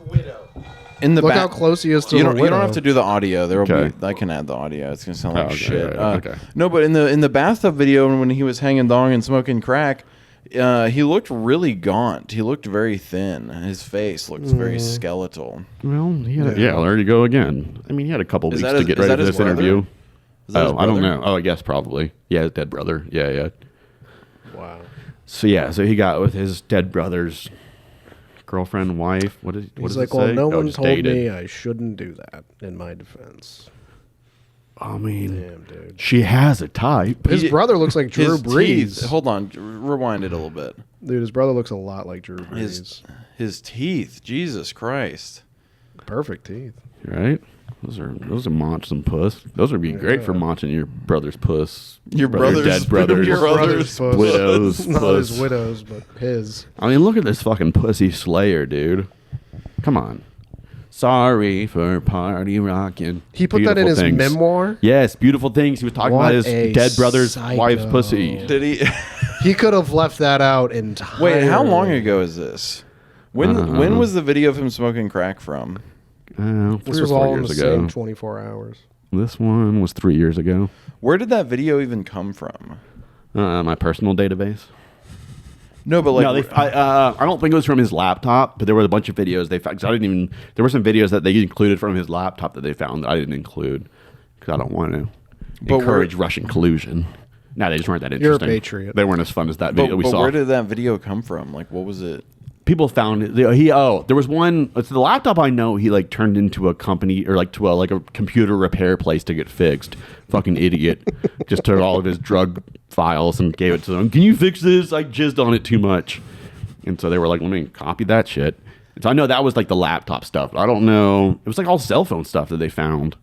in the Look back. how close he is to You the don't, you don't have widow. to do the audio. There will Okay. be. I can add the audio. It's gonna sound Oh, like okay, shit. okay. No, but in the bathtub video when he was hanging dong and smoking crack, he looked really gaunt. He looked very thin. His face looked very skeletal. Well, yeah, there you go again. I mean, he had a couple Is weeks that to his- get is ready that for his this brother? interview. Is that his Oh, I don't brother? know. Oh, I guess probably. Yeah, his dead brother. Yeah. Wow. So he got with his dead brother's girlfriend, wife. What He's does like, it well, say? no Oh, one just told dated. me I shouldn't do that. In my defense, I mean, damn dude. she has a type. His brother looks like Drew His Brees. teeth. Hold on, rewind it a little bit. Dude, his brother looks a lot like Drew Brees. His teeth. Jesus Christ. Perfect teeth. Right? Those are maunch some puss. Those would be great for maunching your brother's puss. Your brother's- dead brother's your brother's puss. widow's Not puss. his widow's, but his. I mean, look at this fucking pussy slayer, dude. Come on. Sorry for party rocking. He put that in his memoir? Yes, beautiful things. He was talking What about his a dead brother's psycho. wife's pussy. Did he? He could have left that out entirely. Wait, how long ago is this? When was the video of him smoking crack from? This was all in the same 24 hours. This one was 3 years ago. Where did that video even come from? My personal database. No, but like, No, I don't think it was from his laptop, but there were a bunch of videos they found. 'Cause I didn't even. There were some videos that they included from his laptop that they found that I didn't include because I don't want to encourage Russian collusion. No, they just weren't that interesting. You're a patriot. They weren't as fun as that video we but saw. where did that video come from? Like, what was it? People found it. There was one. It's the laptop I know. He like turned into a company or like to a computer repair place to get fixed. Fucking idiot. Just took all of his drug files and gave it to them. Can you fix this? I jizzed on it too much. And so they were like, let me copy that shit. And so I know that was like the laptop stuff. I don't know. It was like all cell phone stuff that they found.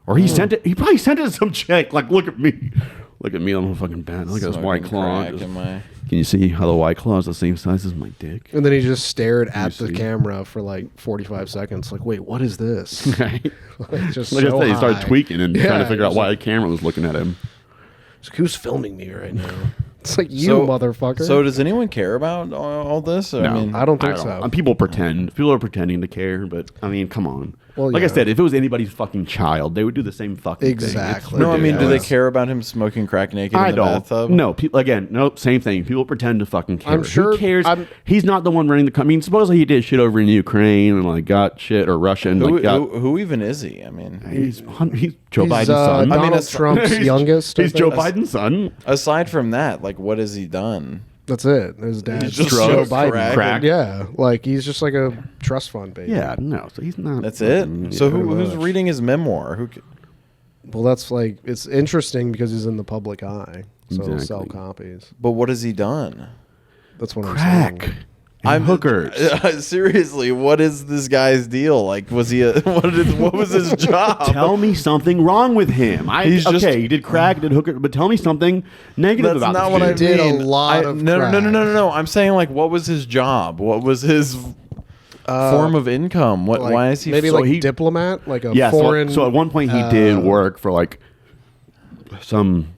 Or he sent it. He probably sent it to some chick. Like, look at me. Look at me on the fucking bed. Look at this white claw. Can you see how the white claw is the same size as my dick? And then he just stared at the camera for like 45 seconds. Like, wait, what is this? Right. Just Like I so said, he started high. tweaking and trying to figure out he's why the camera was looking at him. It's like, who's filming me right now? It's like you, So- motherfucker. So does anyone care about all this? No, I mean, I don't think so. People pretend. People are pretending to care, but I mean, come on. Well, like yeah. I said, if it was anybody's fucking child, they would do the same fucking Exactly. thing. no, I mean, do they ridiculous. care about him smoking crack naked in I the don't. bathtub? No, people again. Nope. Same thing. People pretend to fucking care. I'm sure- Who cares? I'm- He's not the one running the. I mean, supposedly he did shit over in Ukraine and like got shit or Russia and like got. Who even is he? I mean, He's Joe He's, Biden's son. Donald that's- Trump's He's- youngest. I He's think. Joe Biden's son. aside from that, like, what has he done? That's it. His dad's just Joe drugs, Biden. crack. Yeah, like he's just like a trust fund baby. Yeah, no. So he's not. That's it. So pretty who's much. reading his memoir? Well, that's like it's interesting because he's in the public eye, so he'll sell Exactly. copies. But what has he done? That's what I'm crack. saying. And hookers. Seriously, what is this guy's deal? Like, was he what was his job? Tell me something wrong with him. He's just- he did crack, did hooker, but tell me something negative That's about not this what I dude. Did a mean. lot of no. crack. I'm saying, like, what was his job? What was his form of income? What? Like, why is he maybe so like he? diplomat, like a Yeah, foreign? so at one point he did work for like some,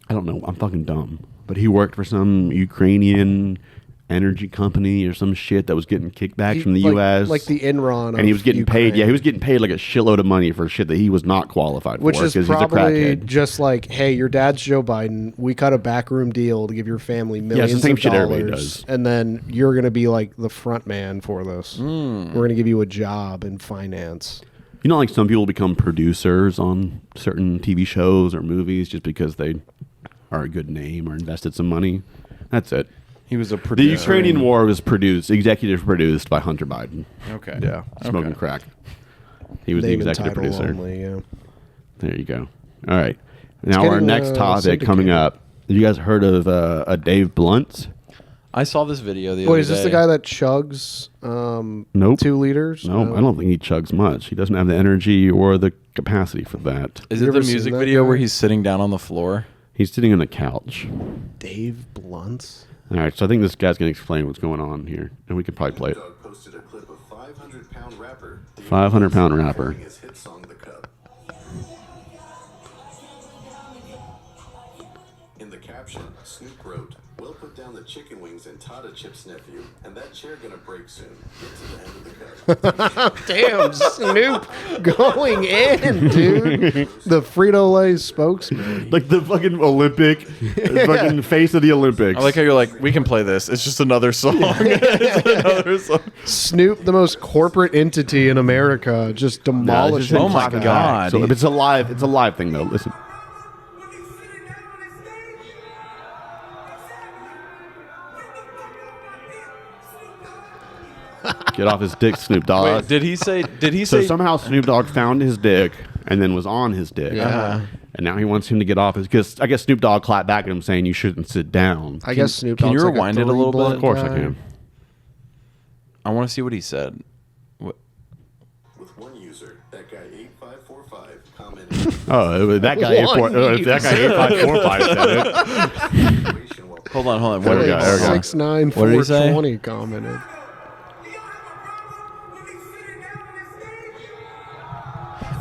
I don't know, I'm fucking dumb, but he worked for some Ukrainian energy company or some shit that was getting kickbacks from the like, U.S. like the Enron, and he was getting paid. Ukraine. Yeah, he was getting paid like a shitload of money for shit that he was not qualified Which for is because he's a probably crackhead. just like, hey, your dad's Joe Biden. We cut a backroom deal to give your family millions the same of shit dollars, everybody does. and then you're going to be like the front man for this. Hmm. We're going to give you a job in finance. You know, like some people become producers on certain TV shows or movies just because they are a good name or invested some money. That's it. He was a The producer. Ukrainian war was executive produced by Hunter Biden, Okay. Yeah, smoking Okay. crack. He was name the and executive title producer. only. Yeah. There you go. All right. Now our getting, next topic coming syndicated. up. Have you guys heard of Dave Blunt's? I saw this video the other Wait, day. is this the guy that chugs Nope. 2 liters? No, I don't think he chugs much. He doesn't have the energy or the capacity for that. Is You it the ever seen music that video guy? where he's sitting down on the floor? He's sitting on a couch. Dave Blunt's? All right, so I think this guy's going to explain what's going on here, and we could probably play it. Dog posted a clip of 500-pound rapper. 500-pound rapper. His hit song, The Cup. In the caption, Snoop wrote, "Well put down the chicken wings and Tata Chip's nephew, and that chair gonna break soon. Get to the end of the cup." Damn, Snoop going in, dude. The Frito-Lay spokesman. Like the fucking Olympic, fucking face of the Olympics. I like how you're like, we can play this. It's just another song. It's another song. Snoop, the most corporate entity in America, just No, it's just demolishing. Oh my fucking God. So it's a live thing though. Listen. Get off his dick, Snoop Dogg. Wait, did he say? So somehow Snoop Dogg found his dick and then was on his dick. Yeah. And now he wants him to get off his, because I guess Snoop Dogg clapped back at him saying you shouldn't sit down. I guess Snoop can you Dogg's like rewind it a little bit? three-blood Of course I guy. can. I want to see what he said. What? With one user, that guy 8545 commented, Oh, that guy, that guy 8545 said it. "Situation while Hold on. There we What, go, there we go. 6'9", What did he say? 420 commented.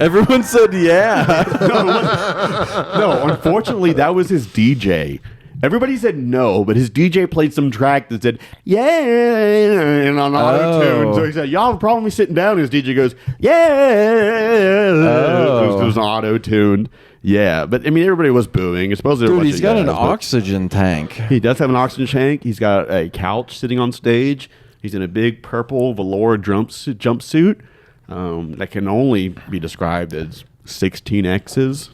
Everyone said yeah. No, unfortunately, that was his DJ. Everybody said no, but his DJ played some track that said, yeah, and on auto-tune. So he said, y'all have a problem with me sitting down? And his DJ goes, yeah. It was auto-tuned. Yeah, but I mean, everybody was booing. Supposedly, Dude, he's got an oxygen tank. He does have an oxygen tank. He's got a couch sitting on stage. He's in a big purple velour jumpsuit that can only be described as 16 X's.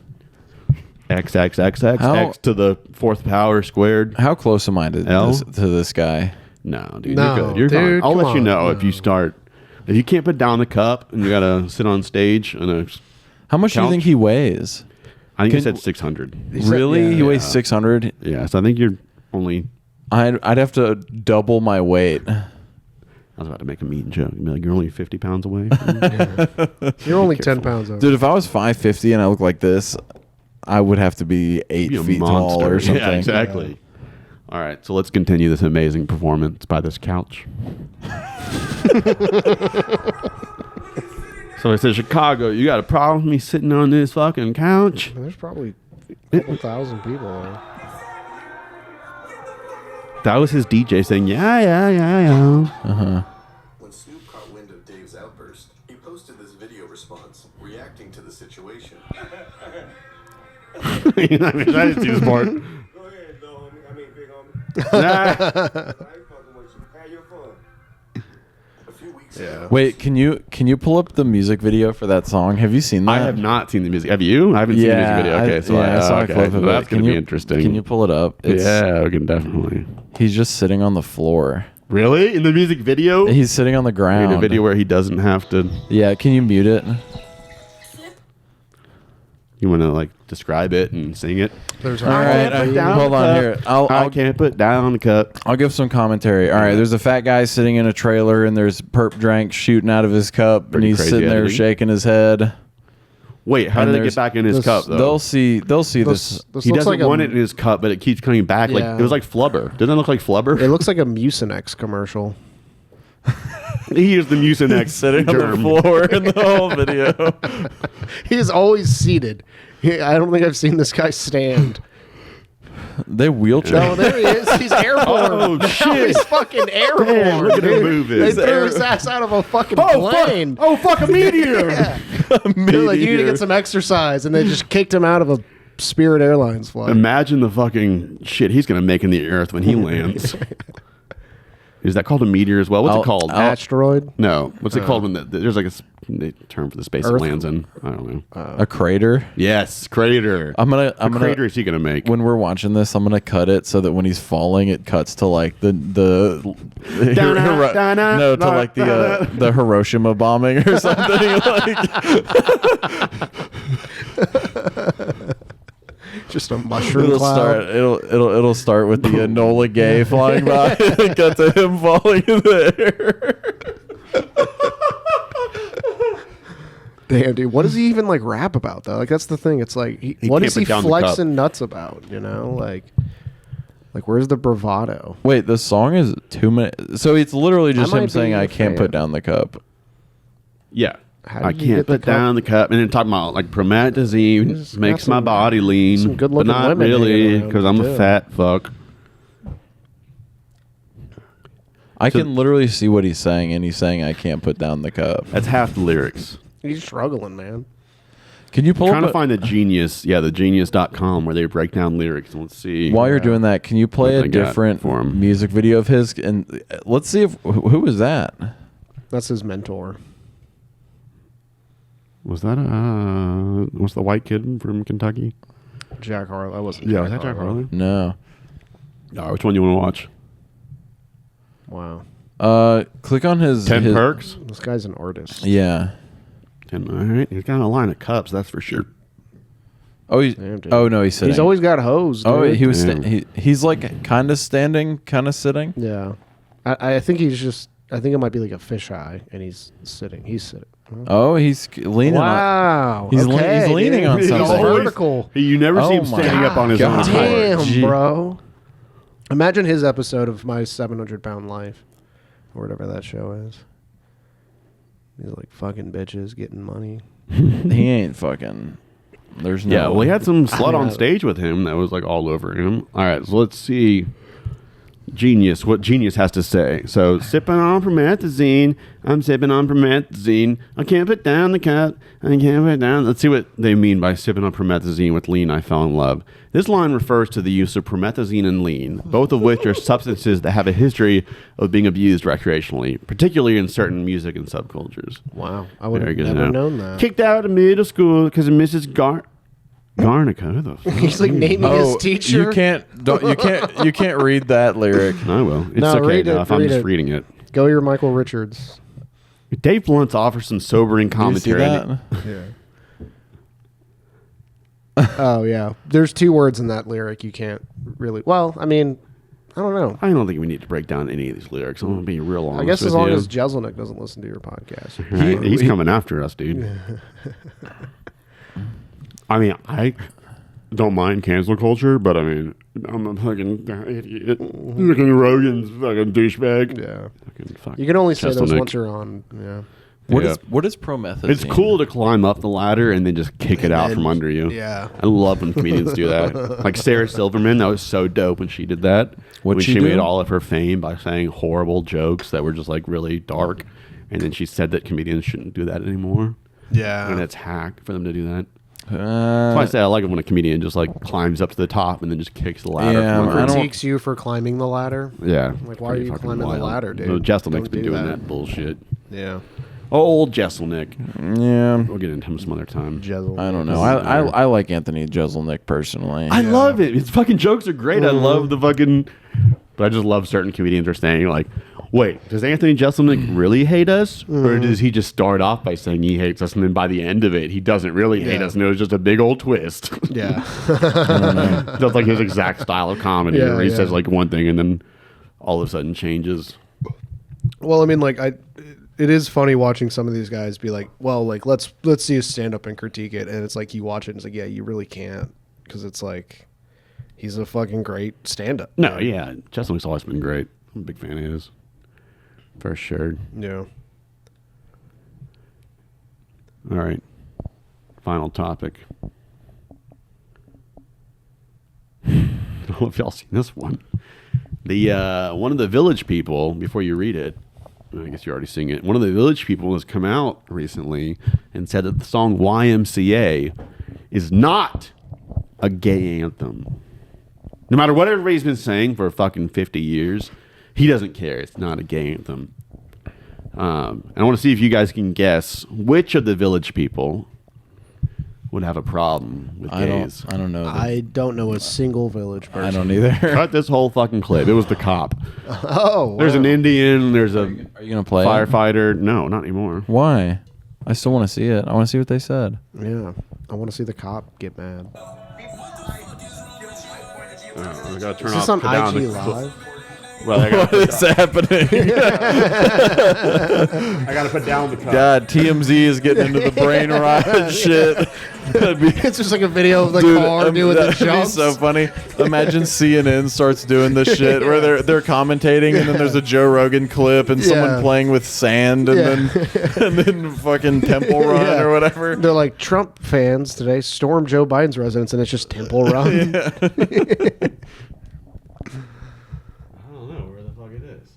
X to the fourth power squared. How close am I to this guy? No, dude, No, you're good. You're dude, fine. I'll come let you on. know if you start. If you can't put down the cup and you gotta sit on stage and How much do you Couch? think he weighs? I think he Can- said 600. Really? He weighs 600? Yeah, so I think you're only. I'd have to double my weight. I was about to make a mean joke. Be like, you're only 50 pounds away. You're only 10 pounds over. Dude, if I was 5'50" and I look like this, I would have to be 8 Be a feet tall monster. or something. Yeah, exactly. All right, so let's continue this amazing performance by this couch. So I said, Chicago, you got a problem with me sitting on this fucking couch? There's probably a couple thousand people there. That was his DJ saying, yeah. When Snoop caught wind of Dave's outburst, he posted this video response reacting to the situation. I didn't see this part. Go ahead, though, homie. I mean, big homie. Nah. I ain't fucking with you. Have your fun. A few weeks ago, Wait, can you pull up the music video for that song? Have you seen that? I have not seen the music. Have you? I haven't seen the music video. Okay, so I saw okay. a clip of it. That's going Can to be you- interesting. Can you pull it up? Yeah, we can definitely. He's just sitting on the floor. Really? In the music video? He's sitting on the ground. In a video where he doesn't have to. Yeah, can you mute it? You want to like describe it and sing it? There's All right, hold on here. I can't put down the cup. I'll give some commentary. All right, there's a fat guy sitting in a trailer, and there's perp drank shooting out of his cup, Pretty and he's crazy sitting there editing. shaking his head. Wait, how And did it there's- get back in his this- cup though? They'll see this. He looks doesn't like want it in his cup, but it keeps coming back. Like Yeah. it was like flubber. Doesn't it look like flubber? It looks like a Mucinex commercial. He used the Mucinex Sitting on term. the floor in the whole video. He's always seated. I don't think I've seen this guy stand. They wheelchair. No, there he is. He's airborne. Oh, Now shit. He's fucking airborne. Damn, look at him dude. moving. They He's threw his ass out of a fucking plane. Oh fuck! A meteor! They're like, you need to get some exercise, and they just kicked him out of a Spirit Airlines flight. Imagine the fucking shit he's gonna make in the earth when he lands. Is that called a meteor as well? What's it called? Asteroid. No, what's it called when there's like a term for the space it Earth? lands in? I don't know. A crater. Yes, crater. I'm gonna What crater is he gonna make? when we're watching this, I'm gonna cut it so that when he's falling, it cuts to like the no to like the Hiroshima bombing or something. Just a mushroom It'll cloud. start. It'll start with the Enola Gay flying by and cut to him falling in the air. Damn, dude. What does he even like rap about though? Like that's the thing. It's like, He what can't is he put down the flexing nuts about? You know, like where's the bravado? Wait, the song is 2 minutes. So it's literally just might him saying, be a "I can't fan. put down the cup." Yeah. How I did you can't get the put down the cup. And then talking about like promethazine He's got makes my some- body some lean, but good-looking not women hanging really around because him, I'm too. a fat fuck. I So- can literally see what he's saying, and he's saying, "I can't put down the cup." That's half the lyrics. He's struggling, man. Can you pull Trying up to find the Genius, the genius.com where they break down lyrics. Let's see. while you're doing that? Can you play What a they got different for him? music video of his? And let's see if who was that? That's his mentor. Was that was the white kid from Kentucky? Jack Harlow. I wasn't. Yeah, was that Jack Harlow? No. Which one do you want to watch? Wow. Click on his 10 his- perks? This guy's an artist. Yeah. 10, all right. He's got a line of cups, that's for sure. Oh, Damn, dude. oh no, he's sitting. He's always got hose. Oh, dude. he was. Damn. He's like kind of standing, kind of sitting. Yeah. I think he's just. I think it might be like a fisheye, and he's sitting. He's sitting. Oh, he's leaning. on Wow. He's okay, he's leaning dude. on He's something. vertical. You never see Oh him my standing up on his own. God. Damn, Gee. bro. Imagine his episode of My 700-Pound Life, or whatever that show is. He's like fucking bitches, getting money. he ain't fucking. There's no. Yeah, well, he had some slut on know. stage with him that was like all over him. All right, so let's see. Genius, what Genius has to say. So, sipping on promethazine. I'm sipping on promethazine. I can't put down the cut. I can't put down. Let's see what they mean by sipping on promethazine with lean. I fell in love. This line refers to the use of promethazine and lean, both of which are substances that have a history of being abused recreationally, particularly in certain music and subcultures. Wow. I would Very have good to never know. known that. Kicked out of middle school because of Mrs. Garnica. Who the fuck? He's like naming his teacher. You can't read that lyric. I will. It's No, okay read it, enough. I'm read just it. reading it. Go your Michael Richards. Dave Blunt's offers some sobering Do you see commentary. that? Yeah. Oh yeah. There's 2 words in that lyric you can't really. Well, I mean, I don't know. I don't think we need to break down any of these lyrics. I'm going to be real honest I guess with as long you. as Jeselnik doesn't listen to your podcast. Right? He's coming after us, dude. I mean, I don't mind cancel culture, but I mean, I'm a fucking idiot. Fucking Rogan's fucking douchebag. Yeah. Fucking You can only say those Jeselnik. once you're on. Yeah. What is promethazine? It's cool to climb up the ladder and then just kick it out then- from under you. yeah. I love when comedians do that. Like Sarah Silverman, that was so dope when she did that. What'd when she she do? made all of her fame by saying horrible jokes that were just like really dark. And then she said that comedians shouldn't do that anymore. Yeah. And it's hack for them to do that. That's why I say I like it when a comedian just like climbs up to the top and then just kicks the ladder. Yeah, from under. I don't- Critiques you for climbing the ladder. Yeah. Like, why are Pretty you fucking climbing the wild. ladder, dude? No, Jesselnick's Don't been do doing that. that bullshit. Yeah. Old Jesselnick. Yeah. We'll get into him some other time. Jezel. I don't know. I like Anthony Jeselnik personally. I love it. His fucking jokes are great. I love the fucking. But I just love certain comedians are saying like, wait, does Anthony Jeselnik really hate us, or does he just start off by saying he hates us, and then by the end of it, he doesn't really hate Yeah. us, and it was just a big old twist. Yeah. That's like his exact style of comedy, Yeah, where he yeah. says like one thing and then all of a sudden changes. Well, I mean, like it is funny watching some of these guys be like, well, like let's see a stand up and critique it, and it's like you watch it and it's like, yeah, you really can't, because it's like he's a fucking great stand up. No, yeah, Jeselnik's always been great. I'm a big fan of his, for sure. Yeah. All right, final topic. I don't know if y'all seen this one. The one of the Village People, before you read it, I guess you're already seeing it. One of the Village People has come out recently and said that the song YMCA is not a gay anthem. No matter what everybody's been saying for fucking 50 years, he doesn't care. It's not a gay anthem. And I want to see if you guys can guess which of the Village People would have a problem with gays. I don't know. I don't know a single Village person. I don't either. Cut this whole fucking clip. It was the cop. Oh, There's wow. an Indian. There's a Are you gonna play it? firefighter. No, not anymore. Why? I still want to see it. I want to see what they said. Yeah, I want to see the cop get mad. I gotta turn Is off. this on put down IG the- Live? Well, I What is happening? gotta put down the cut. God, TMZ is getting into the brain rot shit. That'd be, It's just like a video of the dude, car doing the that'd be jumps. so funny. Imagine CNN starts doing this shit where they're commentating, and then there's a Joe Rogan clip and someone Yeah. playing with sand, and then fucking Temple Run Yeah. or whatever. They're like, Trump fans today stormed Joe Biden's residence, and it's just Temple Run. I don't know where the fuck it is.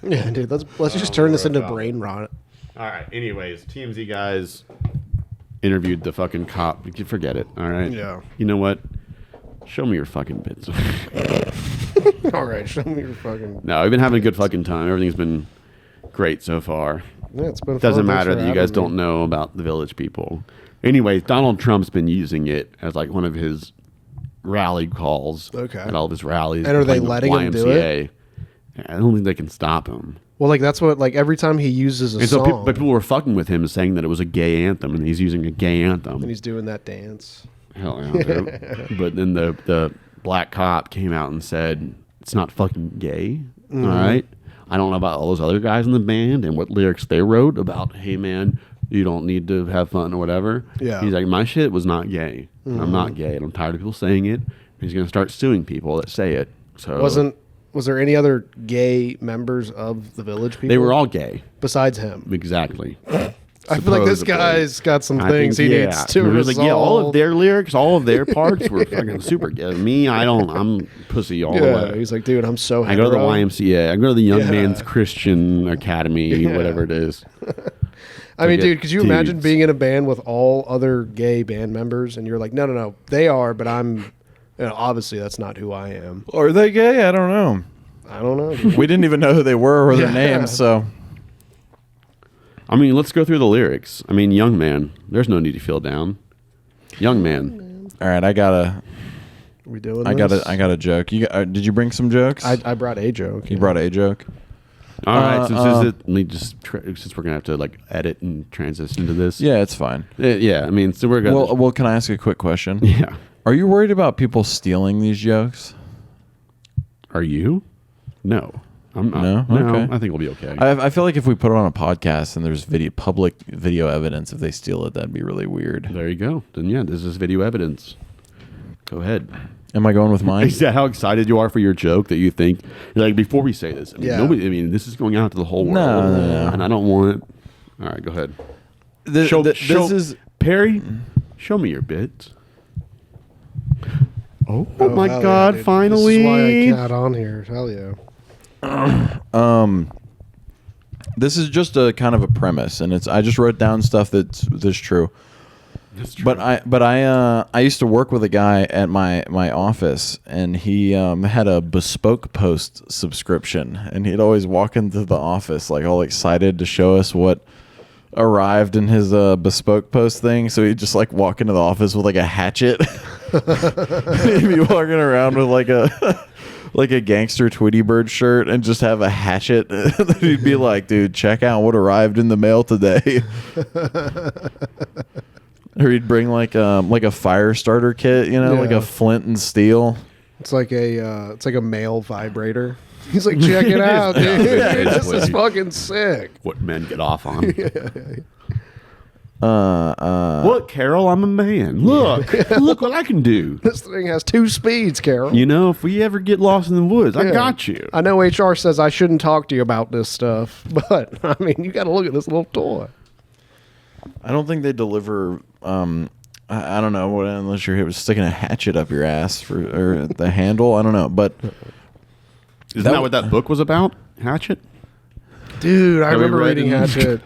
Yeah, dude, let's just turn this into brain rot. All right. Anyways, TMZ guys interviewed the fucking cop. You can forget it. All right. Yeah. You know what? Show me your fucking bits. All right, show me your fucking. No, I've been having a good fucking time. Everything's been great so far. Yeah, it's been. Doesn't fun. Thanks matter for that you guys having me. don't know about the Village People. Anyways, Donald Trump's been using it as like one of his rally calls. Okay. At all of his rallies. And are they playing the letting him do it? YMCA. I don't think they can stop him. Well, like that's what like every time he uses a And so song, but people were fucking with him saying that it was a gay anthem, and he's using a gay anthem. and he's doing that dance. Hell yeah. Dude. But then the black cop came out and said, it's not fucking gay. Mm-hmm. All right. I don't know about all those other guys in the band and what lyrics they wrote about, hey man, you don't need to have fun or whatever. Yeah. He's like, my shit was not gay. I'm not gay. And I'm tired of people saying it. He's going to start suing people that say it. So Wasn't Was there any other gay members of the Village people? They were all gay. besides him. Exactly. I feel like this Supposedly. guy's got some I things think, he yeah. needs to It was resolve. like, yeah, all of their lyrics, all of their parts were fucking super gay. Me, I'm pussy all the Yeah, way. he's like, dude, I'm so I go to the hetero. YMCA. I go to the Young Yeah. Man's Christian Academy, Yeah. whatever it is. I mean, Forget dude, could you imagine dudes. being in a band with all other gay band members and you're like, no, they are, but I'm, obviously that's not who I am. Are they gay? I don't know. I don't know. dude. We didn't even know who they were or their Yeah. names, so I mean, let's go through the lyrics. I mean, young man, there's no need to feel down. Young man. all right. I got we doing a this? joke. Did you bring some jokes? I brought a joke. You brought a joke. All right, let me just since we're gonna have to like edit and transition to this. Yeah, it's fine. Yeah. I mean, so we're gonna. Well, can I ask a quick question? yeah. Are you worried about people stealing these jokes? Are you? No, I'm not. No? No, Okay. I think we'll be okay. I feel like if we put it on a podcast and there's public video evidence, if they steal it, that'd be really weird. There you go. Then yeah, this is video evidence. Go ahead. Am I going with mine? Is that how excited you are for your joke that you think like before we say this? I mean, Yeah. nobody. I mean, this is going out to the whole world. No. And I don't want. All right, go ahead. This is Perry. Show me your bits. Oh, my hell yeah, God! dude. Finally, This is why I got on here. Hell yeah. this is just a kind of a premise, and I just wrote down stuff that's true. That's true. But I used to work with a guy at my office, and he had a bespoke post subscription, and he'd always walk into the office like all excited to show us what arrived in his bespoke post thing. So he'd just like walk into the office with like a hatchet. He'd be walking around with like a gangster Tweety Bird shirt and just have a hatchet. He'd be like, dude, check out what arrived in the mail today. Or he'd bring like a fire starter kit, like Yeah. a flint and steel. It's like a male vibrator. He's like, check it out, dude. This is fucking sick. what men get off on. Look, Carol, I'm a man. Look, look what I can do. This thing has 2 speeds, Carol. You know, if we ever get lost in the woods, I Yeah. got you. I know HR says I shouldn't talk to you about this stuff, but I mean, you got to look at this little toy. I don't think they deliver. I don't know unless you're sticking a hatchet up your ass or the handle. I don't know, but Isn't that what that book was about? Hatchet? Dude, I Have we remember read reading it? Hatchet.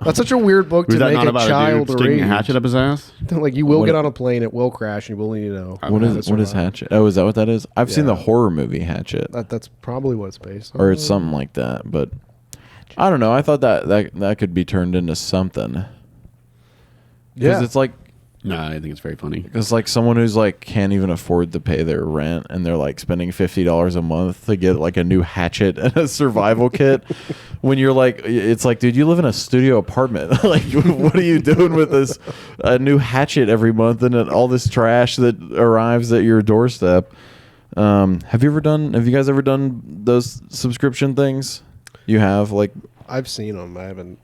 That's such a weird book Was to that make not a about child a dude sticking read. a hatchet up his ass? Like, you will What- get on a plane, it will crash, and you will need to know. what how is to survive. Hatchet? Oh, is that what that is? I've seen Yeah. the horror movie Hatchet, That's probably what it's based on. or it's something like that. But I don't know. I thought that could be turned into something. Because Yeah. it's like No, I think it's very funny. it's like someone who's like can't even afford to pay their rent, and they're like spending $50 a month to get like a new hatchet and a survival kit. When you're like, it's like, dude, you live in a studio apartment. Like, what are you doing with this a new hatchet every month and then all this trash that arrives at your doorstep? Have you guys ever done those subscription things? You have like, I've seen them. I haven't.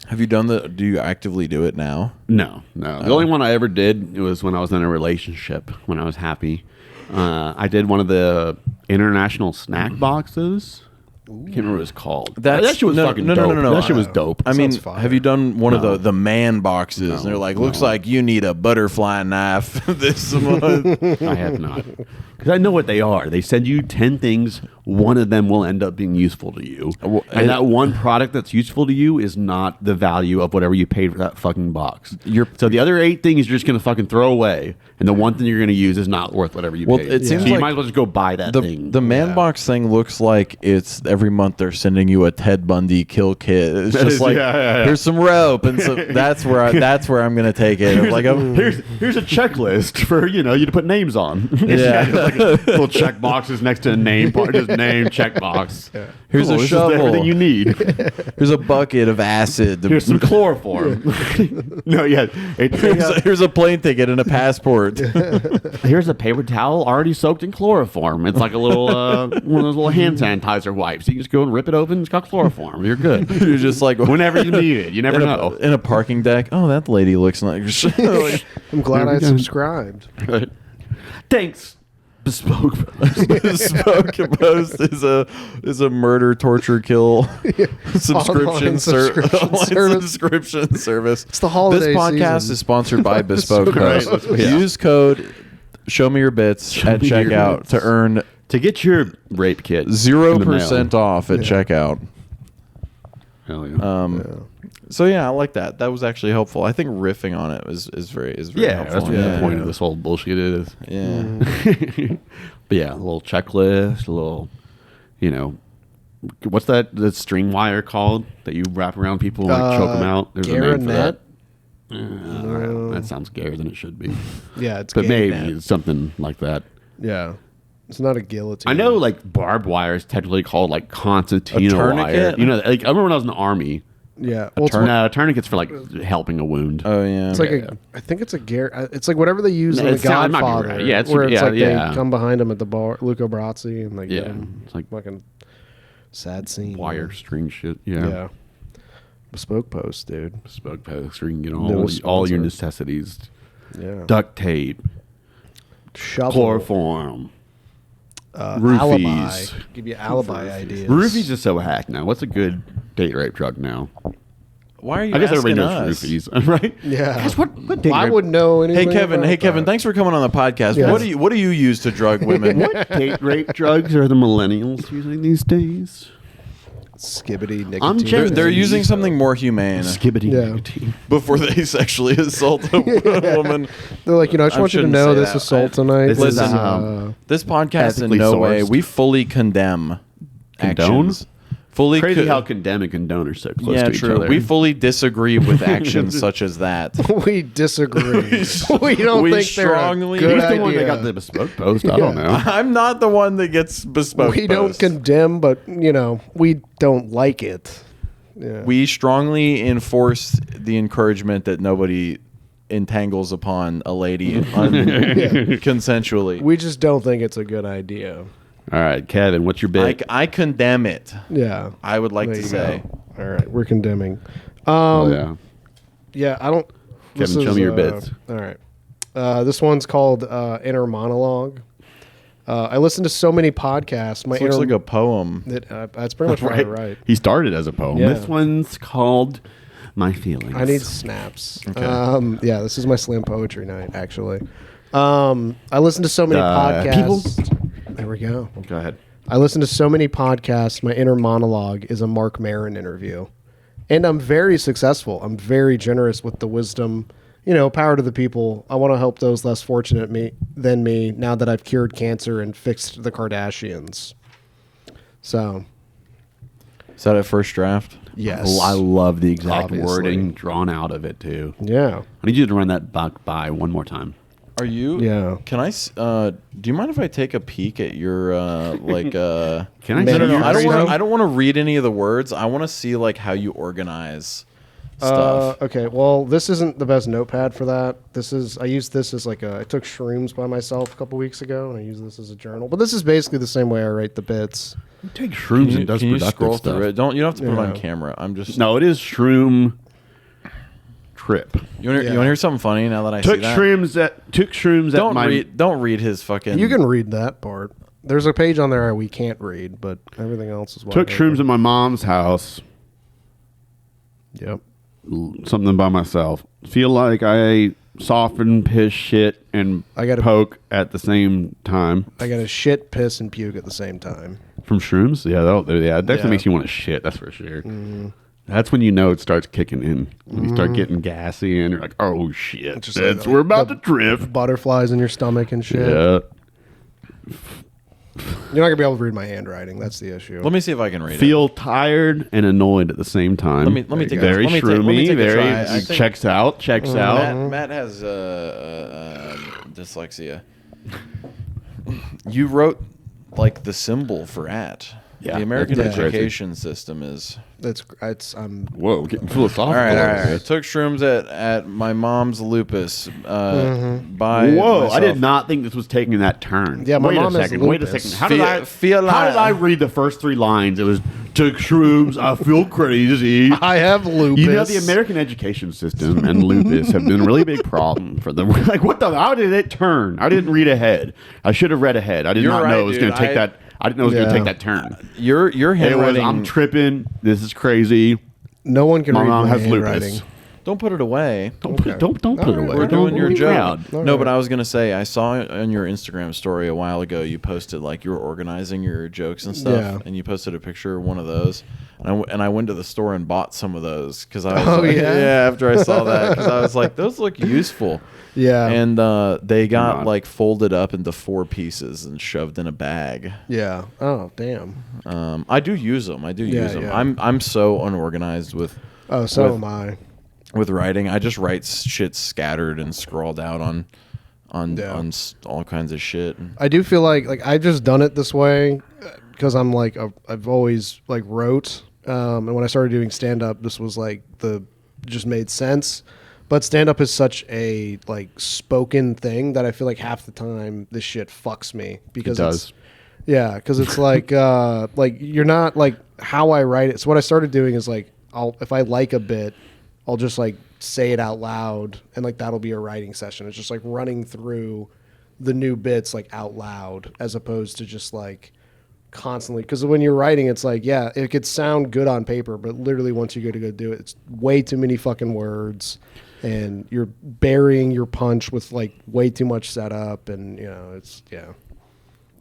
have you done do you actively do it now? No. The only one I ever did, it was when I was in a relationship, when I was happy. I did one of the international snack boxes. I can't remember what it was called. That shit was fucking dope. That shit was dope. I mean, Sounds fire. have you done one No. of the man boxes? No, And they're like, no. looks like you need a butterfly knife this month. I have not. Because I know what they are. They send you 10 things. One of them will end up being useful to you. Well, And that one product that's useful to you is not the value of whatever you paid for that fucking box. So the other 8 things you're just going to fucking throw away. And the one thing you're going to use is not worth whatever you Well, paid. it seems so you like might as well just go buy that thing. The man Yeah. box thing looks like it's every month they're sending you a Ted Bundy kill kit. It's That just is- like yeah. here's some rope, and so that's where I'm gonna take it. I'm like, here's a checklist for you to put names on. Yeah. Like little check boxes next to a name part, just name check box. Here's a this is shovel. everything you need. here's a bucket of acid. Here's some chloroform. No, yeah. Here's a plane ticket and a passport. Here's a paper towel already soaked in chloroform. It's like a little one of those little hand sanitizer wipes. You can just go and rip it open. It's got chloroform. You're good. You're just like Whenever you need it, you never know. in a parking deck. Oh, that lady looks like. I'm glad There we I go. subscribed. Thanks. Bespoke. Bespoke Post is a murder, torture, kill subscription Online subscription service. subscription service. It's the holiday This podcast season. is sponsored by Bespoke Right, Post. yeah. Use code Show Me Your Bits at Me Your checkout Bits. to earn To get your rape kit. 0% off at checkout. Hell yeah. So yeah, I like that. That was actually helpful. I think riffing on it is very Yeah, helpful. that's what the point of this whole bullshit is. Yeah. But yeah, a little checklist, a little, what's that string wire called that you wrap around people and like choke them out? There's a name for that. All right. That sounds gayer than it should be. Yeah, it's But maybe Gatornet. it's something like that. Yeah. It's not a guillotine. I know like barbed wire is technically called like concertina A tourniquet? wire. Like I remember when I was in the army. Yeah. Well, it's, No, tourniquet's for like helping a wound. Oh yeah. it's like I think it's a it's like whatever they use in The It might be Godfather. right. Yeah, where it's like yeah. they come behind him at the bar, Luca Brasi, and they get Yeah, him. it's like Fucking sad scene. wire string shit. Yeah. Bespoke Post, dude. Bespoke post where you can get Newest all your sponsor. necessities. Yeah. Duct tape, Shovel. chloroform, Alibi. roofies. Give you alibi ideas. Roofies is so hack now. What's a good date rape drug now? Why are you I guess asking everybody knows us? roofies, right? Yeah. Guys, what date I rape? wouldn't know anything. Hey Kevin, about that. thanks for coming on the podcast. Yes. What do you use to drug women? What date rape drugs are the millennials using these days? Skibbity nicotine. I'm They're, Gen they're Z, using so- something more humane Skibbity Yeah. nicotine. before they sexually assault a woman. They're like, I just I want you to shouldn't know say this that. assault tonight. This is, Listen, This podcast in Ethically no way. sourced. We fully condemn Condone? actions. Fully Crazy how condemn and condone are so close yeah, to each true. other. We fully disagree with actions such as that. we disagree. we don't we think strongly- they're a He's good the one that idea. got the bespoke post. I don't know. I'm not the one that gets bespoke. We don't posts. condemn, but we don't like it. Yeah. We strongly enforce the encouragement that nobody entangles upon a lady consensually. We just don't think it's a good idea. All right, Kevin, what's your bit? I condemn it. Yeah. I would like There to you say. go. All right, we're condemning. Oh, yeah. Yeah, I don't. Kevin, this show is, me your bits. All right. This one's called Inner Monologue. I listen to so many podcasts. My This looks inner, like a poem. that's pretty much what I write. He started as a poem. Yeah. This one's called My Feelings. I need snaps. Okay. Yeah, this is my slam poetry night, actually. I listen to so many podcasts. There we go. Go ahead. I listen to so many podcasts. My inner monologue is a Mark Maron interview. And I'm very successful. I'm very generous with the wisdom, power to the people. I want to help those less fortunate than me now that I've cured cancer and fixed the Kardashians. So, Is that a first draft? yes. I love the exact Obviously. wording drawn out of it, too. Yeah. I need you to run that back by one more time. Are you? Yeah. Can I? Do you mind if I take a peek at your like? Can I No, see no, your I don't want. screen? I don't want to read any of the words. I want to see like how you organize stuff. Okay, well, this isn't the best notepad for that. I used this as I took shrooms by myself a couple weeks ago, and I use this as a journal. But this is basically the same way I write the bits. Take shrooms and does Can you productive scroll stuff. through it? Don't. You don't have to put it on Yeah. camera. I'm just. No, it is shroom trip. You want to hear something funny now that I Took see that? shrooms at Don't my read. Don't read his fucking. You can read that part. There's a page on there we can't read, but everything else is. took shrooms at my mom's house. Yep. Something by myself. Feel like I soften, piss, shit, and I gotta- poke at the same time. I got to shit, piss, and puke at the same time. From shrooms? Yeah, that definitely Yeah. makes you want to shit, that's for sure. That's when you know it starts kicking in. When you start getting gassy and you're like, oh shit, Just like we're about the to drift. Butterflies in your stomach and shit. Yeah. You're not gonna be able to read my handwriting. That's the issue. Let me see if I can read it. Feel tired and annoyed at the same time. Let me take a- very let me take- let shroomy, me take a very try. I think- checks out. Matt has dyslexia. You wrote like the symbol for at. Yeah, The American that's crazy. education system is. It's Whoa, getting philosophical. All right. Took shrooms at my mom's lupus. By Whoa, myself. I did not think this was taking that turn. Yeah, my wait mom a has second. Wait a lupus. second. How did Feel I read the first 3 lines? It was took shrooms. I feel crazy. I have lupus. You know, the American education system and lupus have been a really big problem for them. Like, what the? How did it turn? I didn't read ahead. I should have read ahead. I did You're not know right, it was dude. going to take that. I didn't know it was going to take that turn. Your It was, handwriting. I'm tripping. This is crazy. No one can My read mom my has handwriting. lupus. Don't put it away. Don't put it away. We're doing your Don't be joke. proud. All No, right. but I was gonna say I saw on your Instagram story a while ago. You posted like you were organizing your jokes and stuff, Yeah. and you posted a picture of one of those. And I went to the store and bought some of those because I was Oh, like, yeah? after I saw that because I was like those look useful. Yeah. And they got Not. like folded up into 4 pieces and shoved in a bag. Yeah. Oh, damn. I do use them. I do Yeah, use them. yeah. I'm so unorganized with Oh, so With- am I. with writing. I just write shit scattered and scrawled out on all kinds of shit. I do feel like I've just done it this way because I'm like I've always like wrote, and when I started doing stand up, this was like just made sense. But stand up is such a like spoken thing that I feel like half the time this shit fucks me because It does. because it's like you're not like how I write it. So what I started doing is like if I like a bit, I'll just like say it out loud and like that'll be a writing session. It's just like running through the new bits like out loud as opposed to just like constantly, because when you're writing it's like it could sound good on paper, but literally once you go to go do it, it's way too many fucking words and you're burying your punch with like way too much setup, and it's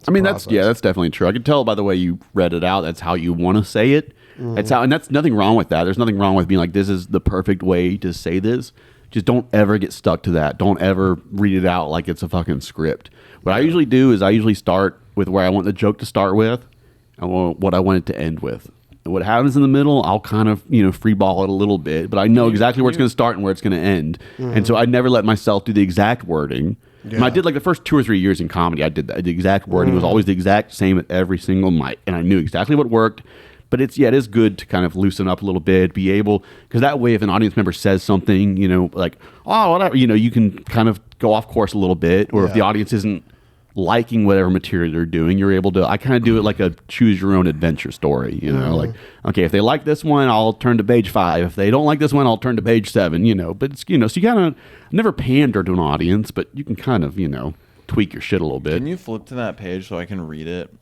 I mean, process. that's definitely true. I could tell by the way you read it out. That's how you want to say it. That's how, and that's nothing wrong with that. There's nothing wrong with being like, this is the perfect way to say this. Just don't ever get stuck to that. Don't ever read it out like it's a fucking script. What I usually do is I usually start with where I want the joke to start with and what I want it to end with. And what happens in the middle, I'll kind of, free ball it a little bit, but I know exactly where it's going to start and where it's going to end. And so I never let myself do the exact wording. And I did like the first 2 or 3 years in comedy. I did that. The exact wording was always the exact same at every single mic, and I knew exactly what worked. But it is good to kind of loosen up a little bit, be able, because that way if an audience member says something, like, oh, whatever, you can kind of go off course a little bit, or if the audience isn't liking whatever material they're doing, you're able to, I kind of do it like a choose your own adventure story, like, okay, if they like this one, I'll turn to page 5. If they don't like this one, I'll turn to page 7, but it's, so you kind of never pander to an audience, but you can kind of, tweak your shit a little bit. Can you flip to that page so I can read it?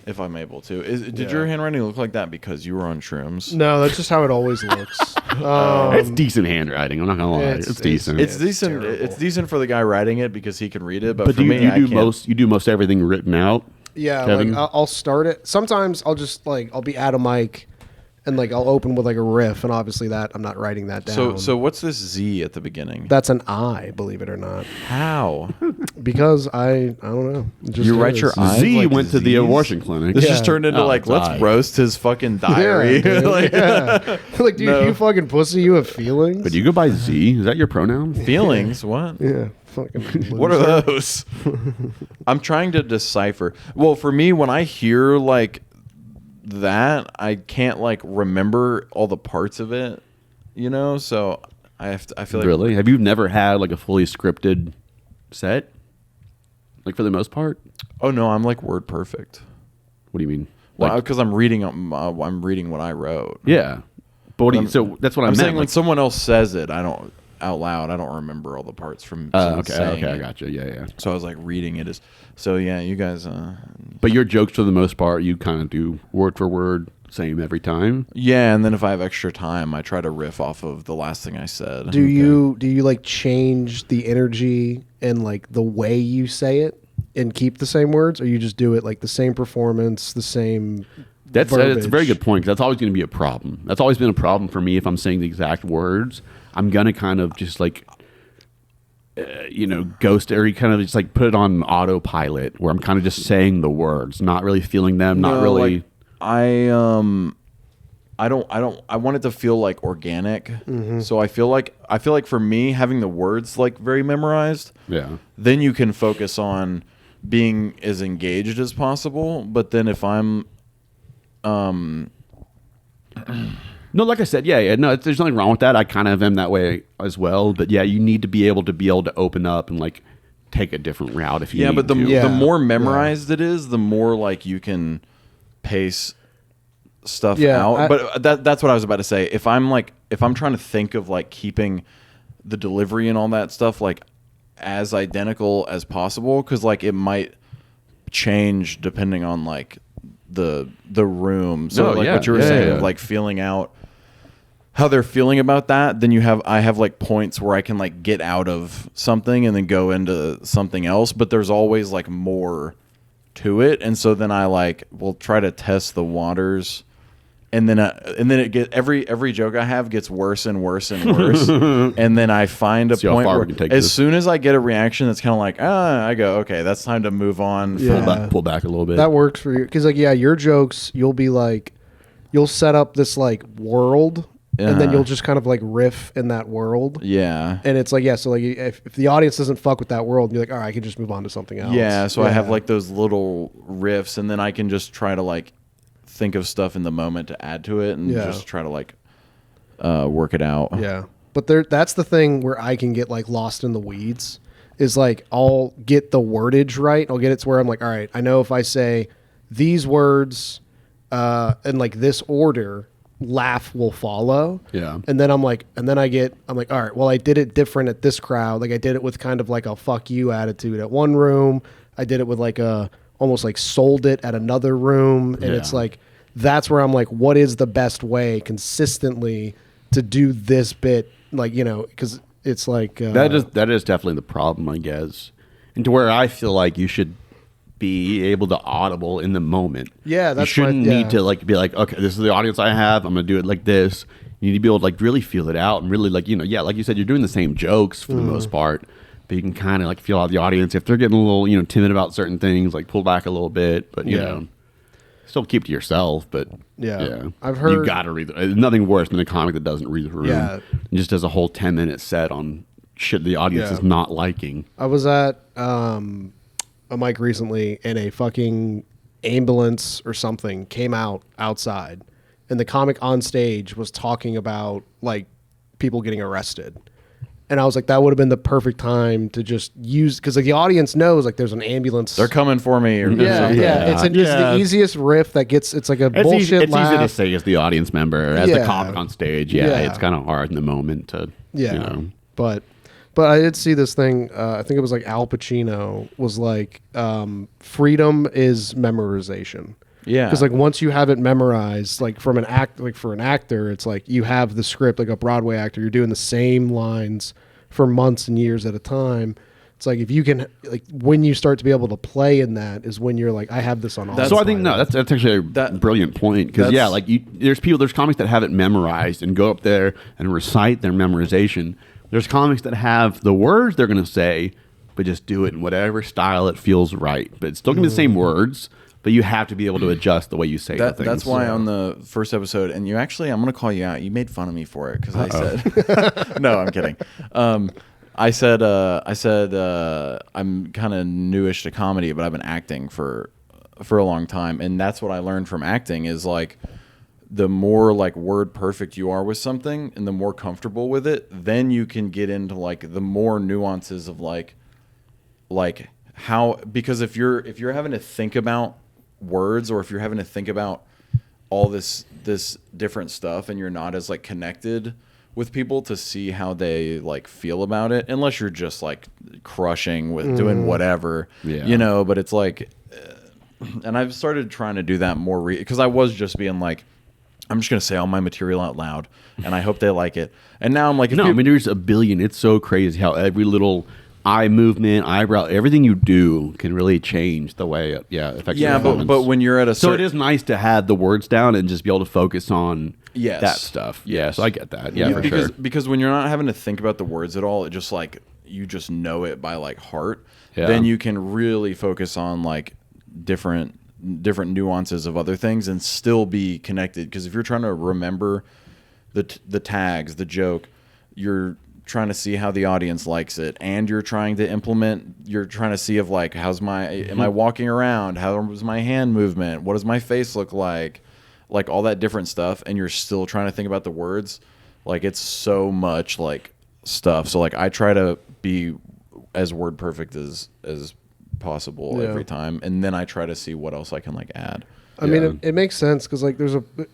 If I'm able to. Did your handwriting look like that because you were on shrooms? No, that's just how it always looks. It's decent handwriting. I'm not gonna lie, it's decent. It's decent. terrible. It's decent for the guy writing it because he can read it. But, but for do me, you I do can't. you do most everything written out? Yeah, Kevin? like I'll start it. Sometimes I'll just like I'll be at a mic, and like I'll open with like a riff, and obviously that I'm not writing that down. So what's this Z at the beginning? that's an I, believe it or not, How? because I don't know. It just You write your is. I? Z like went to the Z's? abortion clinic. This Yeah. just turned into Oh, like it's let's I. roast his fucking Yeah, diary. dude, Like, yeah. Like, dude, No. you fucking pussy, you have feelings. But you go by Z. Is that your pronoun? feelings. What? yeah, fucking. What loser. are those? I'm trying to decipher. Well, for me, when I hear like that, I can't like remember all the parts of it, So I feel like Really? Have you never had like a fully scripted set? Like for the most part? Oh no, I'm like word perfect. What do you mean? Well, Like, because I'm reading what I wrote. yeah. But what do you, so that's what I I'm meant. saying when like, someone else says it, I don't out loud. I don't remember all the parts from. someone okay, saying I it. gotcha. Yeah. So I was like reading it as. So yeah, you guys. But your jokes for the most part, you kind of do word for word, same every time. Yeah, and then if I have extra time, I try to riff off of the last thing I said. Do you like change the energy and like the way you say it and keep the same words, or you just do it like the same performance, the same? That's a very verbiage? good point, 'cause that's always going to be a problem. That's always been a problem for me if I'm saying the exact words. I'm going to kind of just like, ghost or kind of just like put it on autopilot where I'm kind of just saying the words, not really feeling them, not No, really. like, I want it to feel like organic. So I feel like for me having the words like very memorized, Yeah. then you can focus on being as engaged as possible. But then if I'm No, like I said, yeah, no, there's nothing wrong with that. I kind of am that way as well. But yeah, you need to be able to open up and like take a different route if you need but the to. the more memorized it is, the more like you can pace stuff out. But that's what I was about to say. If I'm trying to think of like keeping the delivery and all that stuff like as identical as possible, because like it might change depending on like the room. So what you were saying of like feeling out how they're feeling about that, then I have like points where I can like get out of something and then go into something else, but there's always like more to it. And so then I like will try to test the waters, and then it get every joke I have gets worse and worse and worse. And then I find a point where as soon as I get a reaction that's kind of like, I go, okay, that's time to move on. Pull back a little bit. That works for you. Because like, your jokes, you'll set up this like world, and then you'll just kind of like riff in that world. Yeah. And it's like, so like if the audience doesn't fuck with that world, you're like, all right, I can just move on to something else. Yeah. So I have like those little riffs, and then I can just try to like think of stuff in the moment to add to it, and just try to like work it out. Yeah. But that's the thing where I can get like lost in the weeds, is like I'll get the wordage right. I'll get it to where I'm like, all right, I know if I say these words in like this order, laugh will follow. Yeah. And then I'm like, all right, well, I did it different at this crowd. Like I did it with kind of like a fuck you attitude at one room. I did it with like almost like sold it at another room. And it's like, that's where I'm like, what is the best way consistently to do this bit? Like, because it's like that is definitely the problem, I guess. And to where I feel like you should be able to audible in the moment. Yeah, that's you shouldn't need to like be like, okay, this is the audience I have, I'm gonna do it like this. You need to be able to like really feel it out and really like, like you said, you're doing the same jokes for the most part, but you can kind of like feel out the audience. If they're getting a little, timid about certain things, like pull back a little bit, but you know, still keep to yourself. But I've heard you gotta read. There's nothing worse than a comic that doesn't read the room. Yeah. And just does a whole 10-minute set on shit the audience is not liking. I was at a mic recently, and a fucking ambulance or something came outside, and the comic on stage was talking about like people getting arrested. And I was like, that would have been the perfect time to just use, because like the audience knows like there's an ambulance. They're coming for me. Or It's the easiest riff that gets. It's like a bullshit It's laugh. easy to say as the audience member, as the comic on stage. It's kind of hard in the moment to. But I did see this thing. I think it was like Al Pacino was like, freedom is memorization. Yeah. Because like once you have it memorized, like for an actor, it's like you have the script, like a Broadway actor, you're doing the same lines for months and years at a time. It's like if you can, like when you start to be able to play in that is when you're like, I have this on all. So I think that's actually a brilliant point, because there's comics that have it memorized and go up there and recite their memorization. There's comics that have the words they're going to say, but just do it in whatever style it feels right. But it's still going to be the same words, but you have to be able to adjust the way you say things. That's why on the first episode, and I'm going to call you out. You made fun of me for it because I said, no, I'm kidding. I said I'm kind of newish to comedy, but I've been acting for a long time, and that's what I learned from acting is like, the more like word perfect you are with something and the more comfortable with it, then you can get into like the more nuances of like how, because if you're having to think about words, or if you're having to think about all this different stuff, and you're not as like connected with people to see how they like feel about it, unless you're just like crushing with doing whatever, but it's like, and I've started trying to do that more because I was just being like, I'm just going to say all my material out loud, and I hope they like it. And now I'm like... there's a billion. It's so crazy how every little eye movement, eyebrow, everything you do can really change the way it affects your performance. But when you're at a certain... So it is nice to have the words down and just be able to focus on that stuff. Yes. So I get that. Yeah, for sure. Because when you're not having to think about the words at all, it just like... You just know it by like heart. Yeah. Then you can really focus on like different nuances of other things and still be connected, because if you're trying to remember the tags, the joke, you're trying to see how the audience likes it, and you're trying to see of like, how's my, am I walking around? How's my hand movement? What does my face look like all that different stuff. And you're still trying to think about the words. Like, it's so much like stuff. So like, I try to be as word perfect as possible every time. And then I try to see what else I can like add. I mean, it makes sense because like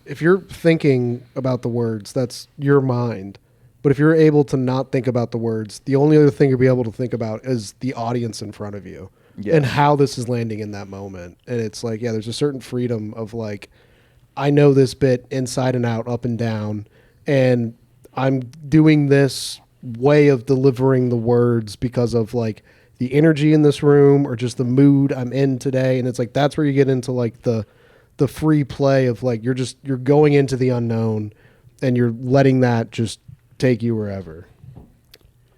if you're thinking about the words, that's your mind. But if you're able to not think about the words, the only other thing you'll be able to think about is the audience in front of you and how this is landing in that moment. And it's like, yeah, there's a certain freedom of like, I know this bit inside and out, up and down, and I'm doing this way of delivering the words because of like the energy in this room or just the mood I'm in today. And it's like, that's where you get into like the free play of like, you're going into the unknown and you're letting that just take you wherever.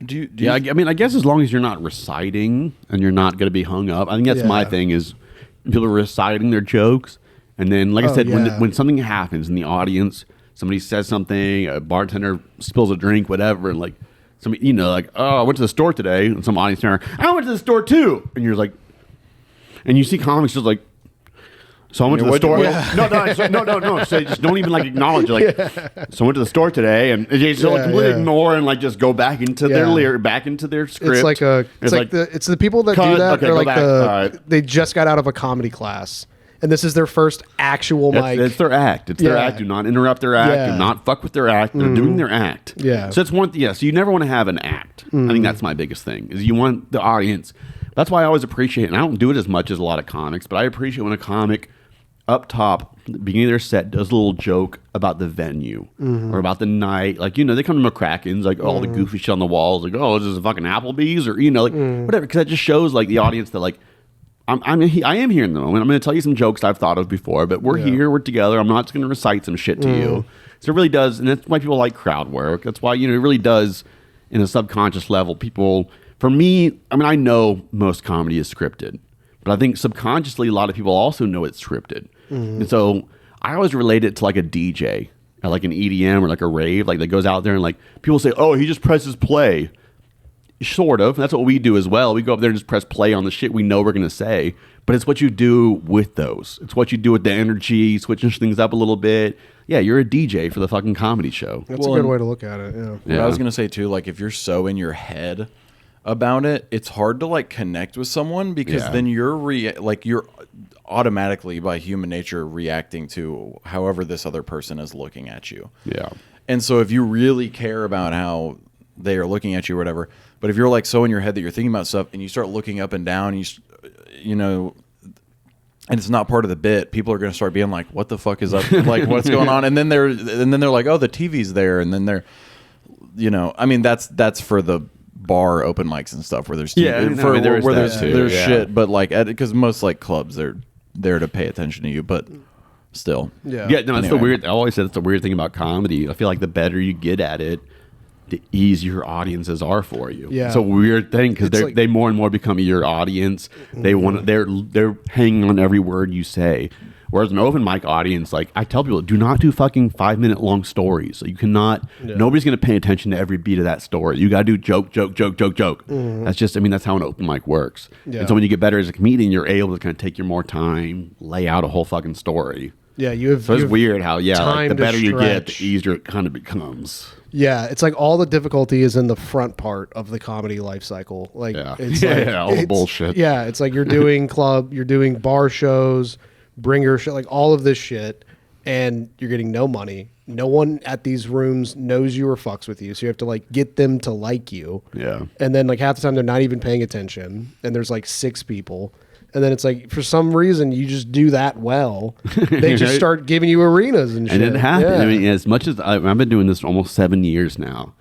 I mean, I guess as long as you're not reciting and you're not going to be hung up. I think that's my thing is people are reciting their jokes. And then, like I said, when something happens in the audience, somebody says something, a bartender spills a drink, whatever, and like, somebody, you know, like, oh, I went to the store today, and some audience member, I went to the store too. And you're like, and you see comics just like, so I went to the store. No. So just don't even like acknowledge it. Like, so I went to the store today, and they just completely ignore and like just go back into their back into their script. It's like it's the people that do that. They're like they just got out of a comedy class, and this is their first actual mic. It's their act. It's their act. Do not interrupt their act. Do not fuck with their act. They're doing their act. Yeah. So it's one. So you never want to have an act. I think that's my biggest thing. Is you want the audience. That's why I always appreciate, and I don't do it as much as a lot of comics, but I appreciate when a comic up top, at the beginning of their set, does a little joke about the venue or about the night. Like, you know, they come to McCracken's, like, all the goofy shit on the walls, like, oh, this is a fucking Applebee's, or, you know, like, whatever. Because that just shows, like, the audience that, like, I am here in the moment. I'm going to tell you some jokes I've thought of before, but we're here, we're together. I'm not just going to recite some shit to you. So it really does, and that's why people like crowd work. That's why, you know, it really does, in a subconscious level, people, for me, I mean, I know most comedy is scripted, but I think subconsciously a lot of people also know it's scripted. And so I always relate it to like a DJ at like an EDM or like a rave, like that goes out there and like people say, oh, he just presses play. Sort of. That's what we do as well. We go up there and just press play on the shit we know we're going to say. But it's what you do with those. It's what you do with the energy, switching things up a little bit. Yeah, you're a DJ for the fucking comedy show. That's a good way to look at it. Yeah. I was going to say too, like if you're so in your head about it, it's hard to like connect with someone because then you're automatically by human nature reacting to however this other person is looking at you. Yeah. And so if you really care about how they are looking at you or whatever, but if you're like so in your head that you're thinking about stuff and you start looking up and down, you know, and it's not part of the bit, people are going to start being like, what the fuck is up? Like, what's going on? And then they're like, oh, the TV's there. And then they're, you know, I mean, that's for the bar open mics and stuff where there's there's shit, but like because most like clubs they're there to pay attention to you, but still it's the weird. I always said it's the weird thing about comedy. I feel like the better you get at it, the easier audiences are for you. It's a weird thing because they more and more become your audience. They want they're hanging on every word you say. Whereas an open mic audience, like I tell people, do not do fucking 5-minute long stories. So you cannot. Nobody's going to pay attention to every beat of that story. You got to do joke. That's just. I mean, that's how an open mic works. And so when you get better as a comedian, you're able to kind of take your more time, lay out a whole fucking story. Yeah, you have. So it's weird how like, the better you get, the easier it kind of becomes. Yeah, it's like all the difficulty is in the front part of the comedy life cycle. Like it's like, all the bullshit. Yeah, it's like you're doing club, you're doing bar shows, bringer shit, like all of this shit, and you're getting no money. No one at these rooms knows you or fucks with you, so you have to like get them to like you. Yeah, and then like half the time they're not even paying attention, and there's like 6 people. And then it's like, for some reason, you just do that well. They just start giving you arenas and shit. And it happens. Yeah. I mean, as much as I've been doing this for almost 7 years now,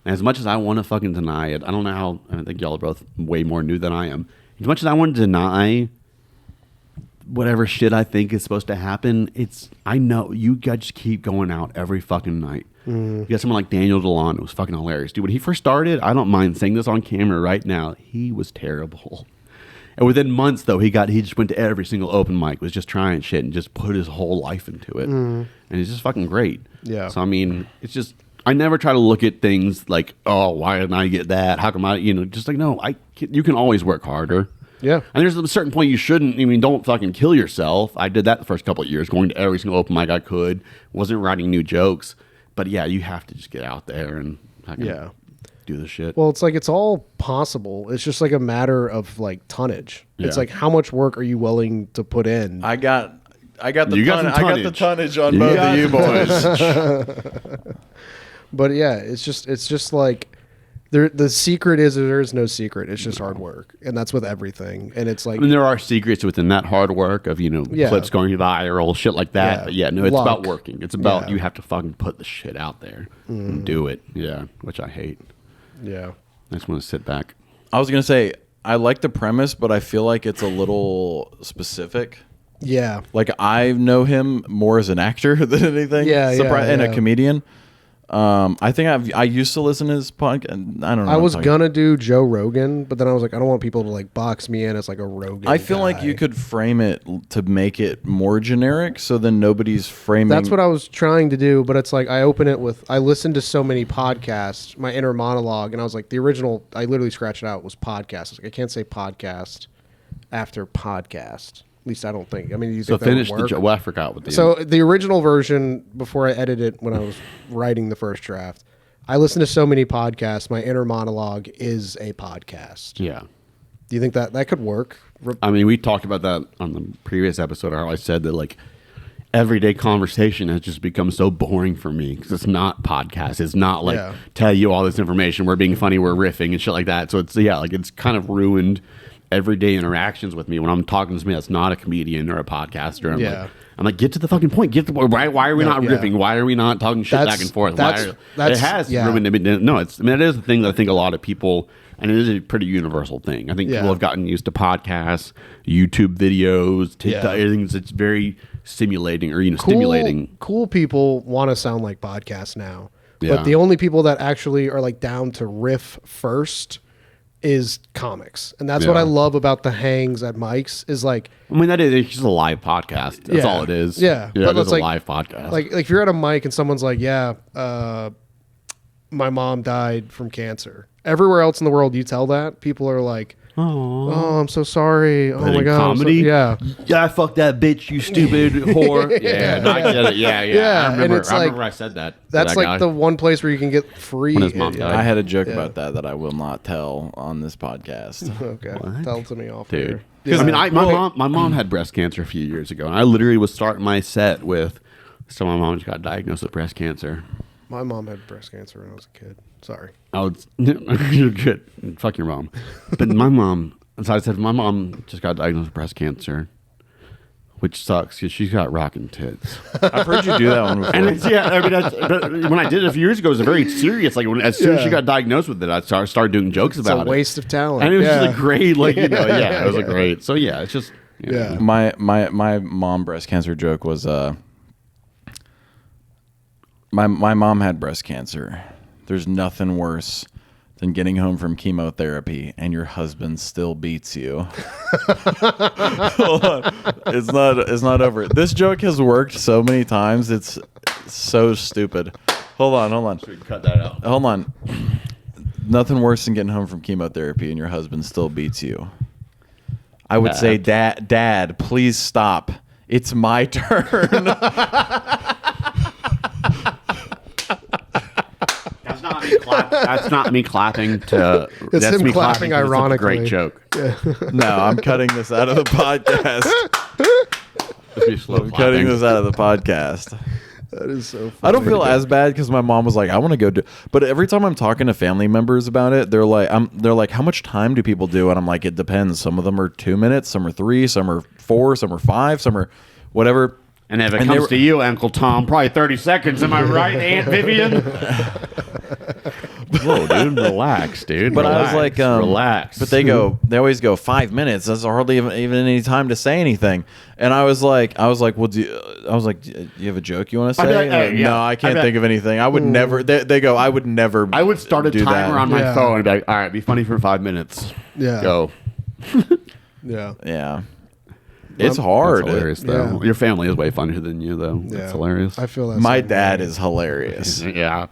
and as much as I want to fucking deny it, I don't know how, I think y'all are both way more new than I am. As much as I want to deny whatever shit I think is supposed to happen, I know you guys just keep going out every fucking night. You got someone like Daniel DeLon, who was fucking hilarious. Dude, when he first started, I don't mind saying this on camera right now, he was terrible. And within months, though, he just went to every single open mic, was just trying shit and just put his whole life into it. And he's just fucking great. Yeah. So, I mean, it's just, I never try to look at things like, oh, why didn't I get that? How come I, just like, no, you can always work harder. Yeah. And there's a certain point you shouldn't, don't fucking kill yourself. I did that the first couple of years, going to every single open mic I could, wasn't writing new jokes. But yeah, you have to just get out there and Yeah. do the shit. Well, it's like it's all possible. It's just like a matter of like tonnage. It's Yeah. like how much work are you willing to put in? I got the You got some I got the tonnage. tonnage on both of you boys. But yeah, it's just like the secret is there is no secret. It's just hard work, and that's with everything. And it's like I mean, there are secrets within that hard work of, Yeah. clips going viral, shit like that. Yeah. But yeah, no, it's Luck. about working. It's about Yeah. you have to fucking put the shit out there and do it. Yeah, which I hate. yeah. I just want to sit back. I was gonna say I like the premise, but I feel like it's a little specific. Yeah. Like I know him more as an actor than anything. Yeah, and yeah. a comedian. I think I used to listen to his podcast. I don't know. I was gonna do Joe Rogan, but then I was like, I don't want people to like box me in as like a Rogan. I feel like you guy. could frame it to make it more generic, so then nobody's framing. That's what I was trying to do, but it's like I listened to so many podcasts, my inner monologue, and I was like, the original, I literally scratched it out, was podcast. I was like, I can't say podcast after podcast. At least I don't think. I mean, you So think that would finish the work? joke. Well, I forgot what the So the original version, before I edited it when I was writing the first draft, I listened to so many podcasts. My inner monologue is a podcast. Yeah. Do you think that could work? I mean, we talked about that on the previous episode. How I said that like everyday conversation has just become so boring for me because it's not podcast. It's not like Yeah. tell you all this information. We're being funny. We're riffing and shit like that. So it's it's kind of ruined everyday interactions with me when I'm talking to somebody that's not a comedian or a podcaster. I'm like, get to the fucking point. Why are we not riffing? Why are we not talking shit back and forth? It has ruined. No, it is a thing that I think a lot of people, and it is a pretty universal thing. I think people have gotten used to podcasts, YouTube videos, TikTok. Everything. It's very stimulating or stimulating. Cool people want to sound like podcasts now, Yeah. but the only people that actually are like down to riff first is comics, and that's what Yeah. I love about the hangs at Mike's. Is like, I mean, it's just a live podcast. That's all it is. Yeah, but but it's it's a like- live podcast. like if you're at a mic and someone's like, "Yeah, my mom died from cancer." Everywhere else in the world, you tell that, people are like, "Oh, I'm so sorry. Oh But my in god." comedy, yeah. I fucked that bitch, you stupid whore. Yeah, no, I get it. Yeah. Yeah, I and remember. it's I like- remember I said that. to That's that like guy. the one place where you can get free. When his mom died. I had a joke about that I will not tell on this podcast. Okay, tell it to me off Dude. here. I mean, my mom had breast cancer a few years ago, and I literally was starting my set with, so my mom just got diagnosed with breast cancer. My mom had breast cancer when I was a kid. Sorry. I was, you're good. Fuck your mom. But my mom, so I said, my mom just got diagnosed with breast cancer, which sucks because she's got rocking tits. I've heard you do that one before. And it's, I mean, but when I did it a few years ago, it was very serious. Like as soon as she got diagnosed with it, I started doing jokes It's about a waste of talent. And it was Yeah. just a great, it was a great. So yeah, it's just Yeah. My mom breast cancer joke was my mom had breast cancer. There's nothing worse than getting home from chemotherapy and your husband still beats you. Hold on. It's not over. This joke has worked so many times. It's so stupid. Hold on. cut that out. Hold on. Nothing worse than getting home from chemotherapy and your husband still beats you. I would say, Dad, please stop. It's my turn. That's not me clapping to. It's that's him me clapping 'cause it's a ironically. great joke. No, I'm cutting this out of the podcast. Just be slow I'm cutting this out of the podcast. That is so funny. I don't feel as bad because my mom was like, "I want to go do," but every time I'm talking to family members about it, they're like, "How much time do people do?" And I'm like, "It depends. Some of them are 2 minutes, some are 3, some are 4, some are 5, some are whatever." And if it And they comes were- to you, Uncle Tom, probably 30 seconds. Am I right, Aunt Vivian? Whoa, dude, relax, dude. But I relax, was like, relax. But they always go 5 minutes. That's hardly even any time to say anything. And I was like, well, do you have a joke you want to I'd be say? like, hey, Like, yeah. no, I can't I'd be think of anything. I would never. They go, I would never. I would start a do timer that. on my Yeah. phone and be like, all right, be funny for 5 minutes. Yeah. Go. Yeah. Yeah, it's hard. That's hilarious, though. Yeah. Your family is way funnier than you, though. Yeah. That's hilarious. I feel that. My same dad way. is hilarious. Yeah.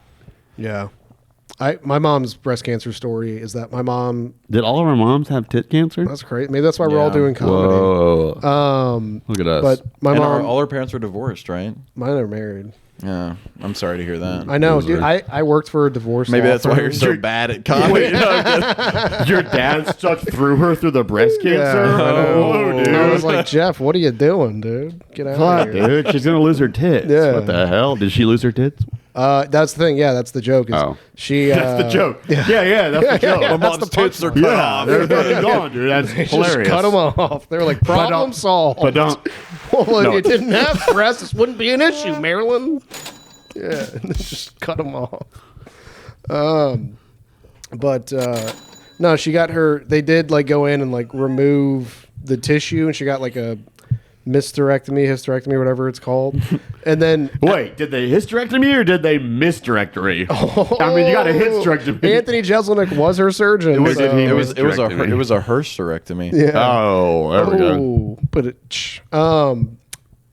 Yeah. My mom's breast cancer story is that my mom. Did all of our moms have tit cancer? That's great. Maybe that's why we're all Yeah. doing comedy. Whoa. Look at us. But my And mom, all her parents were divorced, right? mine are married. Yeah. I'm sorry to hear that. I know, Loser. dude. I worked for a divorce. Maybe law that's why firm. you're so bad at comedy. Your dad stuck through her through the breast cancer? Yeah, I know. Oh, dude. I was like, Jeff, what are you doing, dude? Get out Fuck, of here. dude. She's going to lose her tits. Yeah. What the hell? Did she lose her tits? That's the thing. Yeah, that's the joke. Is Oh. she? That's the joke. Yeah, that's the joke. yeah, My that's mom's the tits are cut off. They're gone, dude. That's hilarious. Just cut them off. They're like, problem solved. But don't. Well, No. if you didn't have breasts, this wouldn't be an issue, Marilyn. Yeah, and then just cut them off. But no, she got her. They did like go in and like remove the tissue, and she got like a hysterectomy, whatever it's called. And then Wait, did they hysterectomy or did they misdirectory? I mean, you got a hysterectomy. Anthony Jeselnik was her surgeon. Or did he It was a hysterectomy? it was a hysterectomy. Yeah. Oh, there we go. Oh,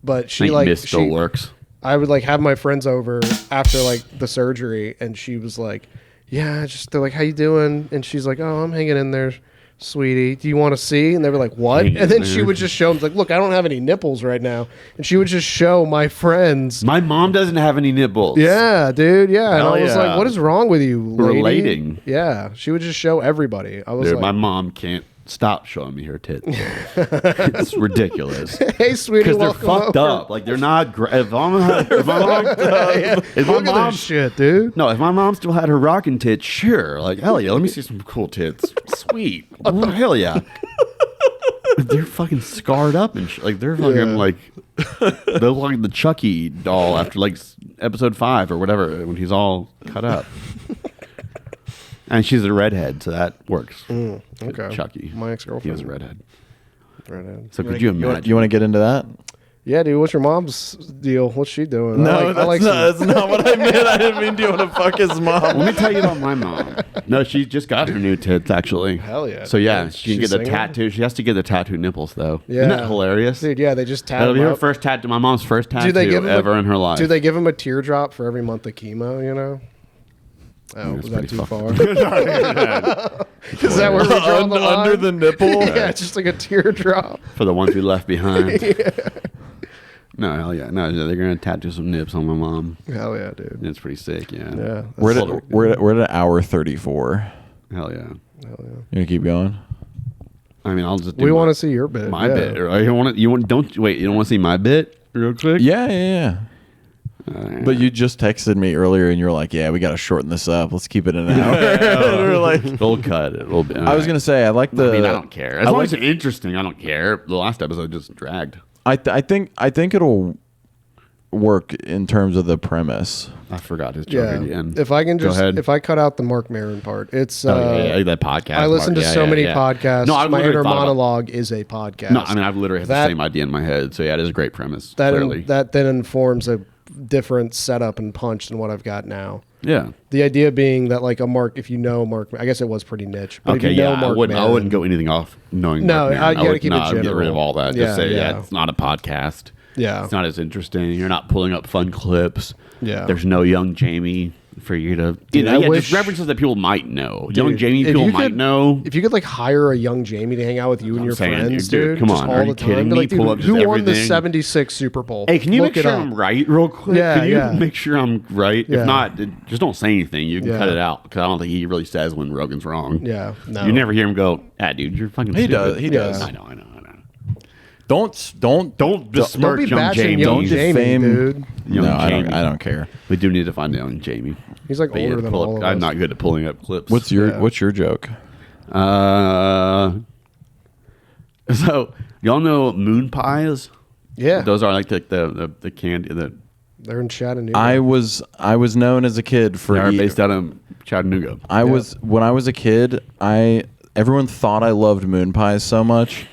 but she Think like mist still she, works. I would like have my friends over after like the surgery, and she was like, "Yeah, just they're like, how you doing?" And she's like, "Oh, I'm hanging in there, sweetie. Do you want to see?" And they were like, "What?" Hanging And then in she there. would just show them like, "Look, I don't have any nipples right now," and she would just show my friends. My mom doesn't have any nipples. Yeah, dude. Yeah, and Hell I was yeah. like, "What is wrong with you, lady?" Relating. Yeah, she would just show everybody. I was Dude, like, my mom can't stop showing me her tits. It's ridiculous. "Hey, sweetie, Because they're welcome fucked over." up. Like they're not. If my mom, if my Look at mom, this shit, dude. no, if my mom still had her rocking tits, sure. Like hell yeah, let me see some cool tits. Sweet, hell yeah. They're fucking scarred up and like they're fucking like they're like the Chucky doll after like episode 5 or whatever when he's all cut up. And she's a redhead, so that works. Okay. Chucky. My ex-girlfriend. He was a redhead. Redhead. So could you imagine? You want to get into that? Yeah, dude. What's your mom's deal? What's she doing? No, I that's not what I meant. I didn't mean do you want to fuck his mom. Let me tell you about my mom. No, she just got her new tits, actually. Hell yeah. So yeah, Dude, she can she's get the single? tattoo. She has to get the tattoo nipples, though. Yeah. Isn't that hilarious? Dude, yeah, they just tat That'll be him her up. first tattoo. My mom's first tattoo Do they give him ever in her life. Do they give him a teardrop for every month of chemo? You know. Oh, was that pretty too far? fucked Is that where we draw the line? Under the nipple? Yeah, it's just like a teardrop. For the ones we left behind. No, hell yeah. No, they're going to tattoo some nips on my mom. Hell yeah, dude. It's pretty sick, yeah. Yeah. We're at hour 34. Hell yeah. Hell yeah. You gonna keep going? I mean, I'll just do We want to see your bit. my yeah. bit. Or you want don't wait, you don't want to see my bit real quick? Yeah. But you just texted me earlier and you were like, "Yeah, we got to shorten this up. Let's keep it an hour." And we're like, We'll cut it. We'll be, I was gonna say I like the. I mean, I don't care. As I long like- as it's interesting, I don't care. The last episode just dragged. I think it'll work in terms of the premise. I forgot his joke Yeah. again. If I can Go just, ahead. if I cut out the Mark Maron part, it's. yeah, that podcast. I listen to part. so Yeah, many yeah. podcasts. No, I my literally inner thought about- monologue is a podcast. No, I mean I've literally had That- the same idea in my head. So yeah, it is a great premise. that clearly. that then informs a different setup and punch than what I've got now. yeah. The idea being that like a Mark, if you know Mark, I guess it was pretty niche. But Okay, if you know yeah, Mark I Maron, wouldn't go anything off knowing. No, Mark Maron. you gotta would keep it not get general. rid of all that. Yeah, Just say, yeah. it's not a podcast. Yeah. It's not as interesting. You're not pulling up fun clips. Yeah. There's no young Jamie for you to, Dude, I wish- just references that people might know. Young Dude, Jamie if people you might could- know. If you could like hire a young Jamie to hang out with you and I'm your saying, friends, dude, dude, come just on, all are the you time. kidding Be me? like, dude, Pull up just who won the everything. '76 Super Bowl? Hey, can you Look make it sure up. I'm right real quick? Yeah, can you yeah. make sure I'm right? Yeah. If not, just don't say anything. You can Yeah. cut it out because I don't think he really says when Rogan's wrong. Yeah, no. You never hear him go, dude, you're fucking He stupid." does. He does. I know. Don't Don't Don't besmirch be young bashing Jamie. young Don't Jamie, defame- dude. Young no, Jamie. I don't care. We do need to find young Jamie. He's like But yeah, older than pull all up, of I'm us. not good at pulling up clips. What's your joke? So y'all know moon pies? Yeah, Those are like the candy that they're in Chattanooga. I was known as a kid for are based out of Chattanooga. I was when I was a kid. Everyone thought I loved moon pies so much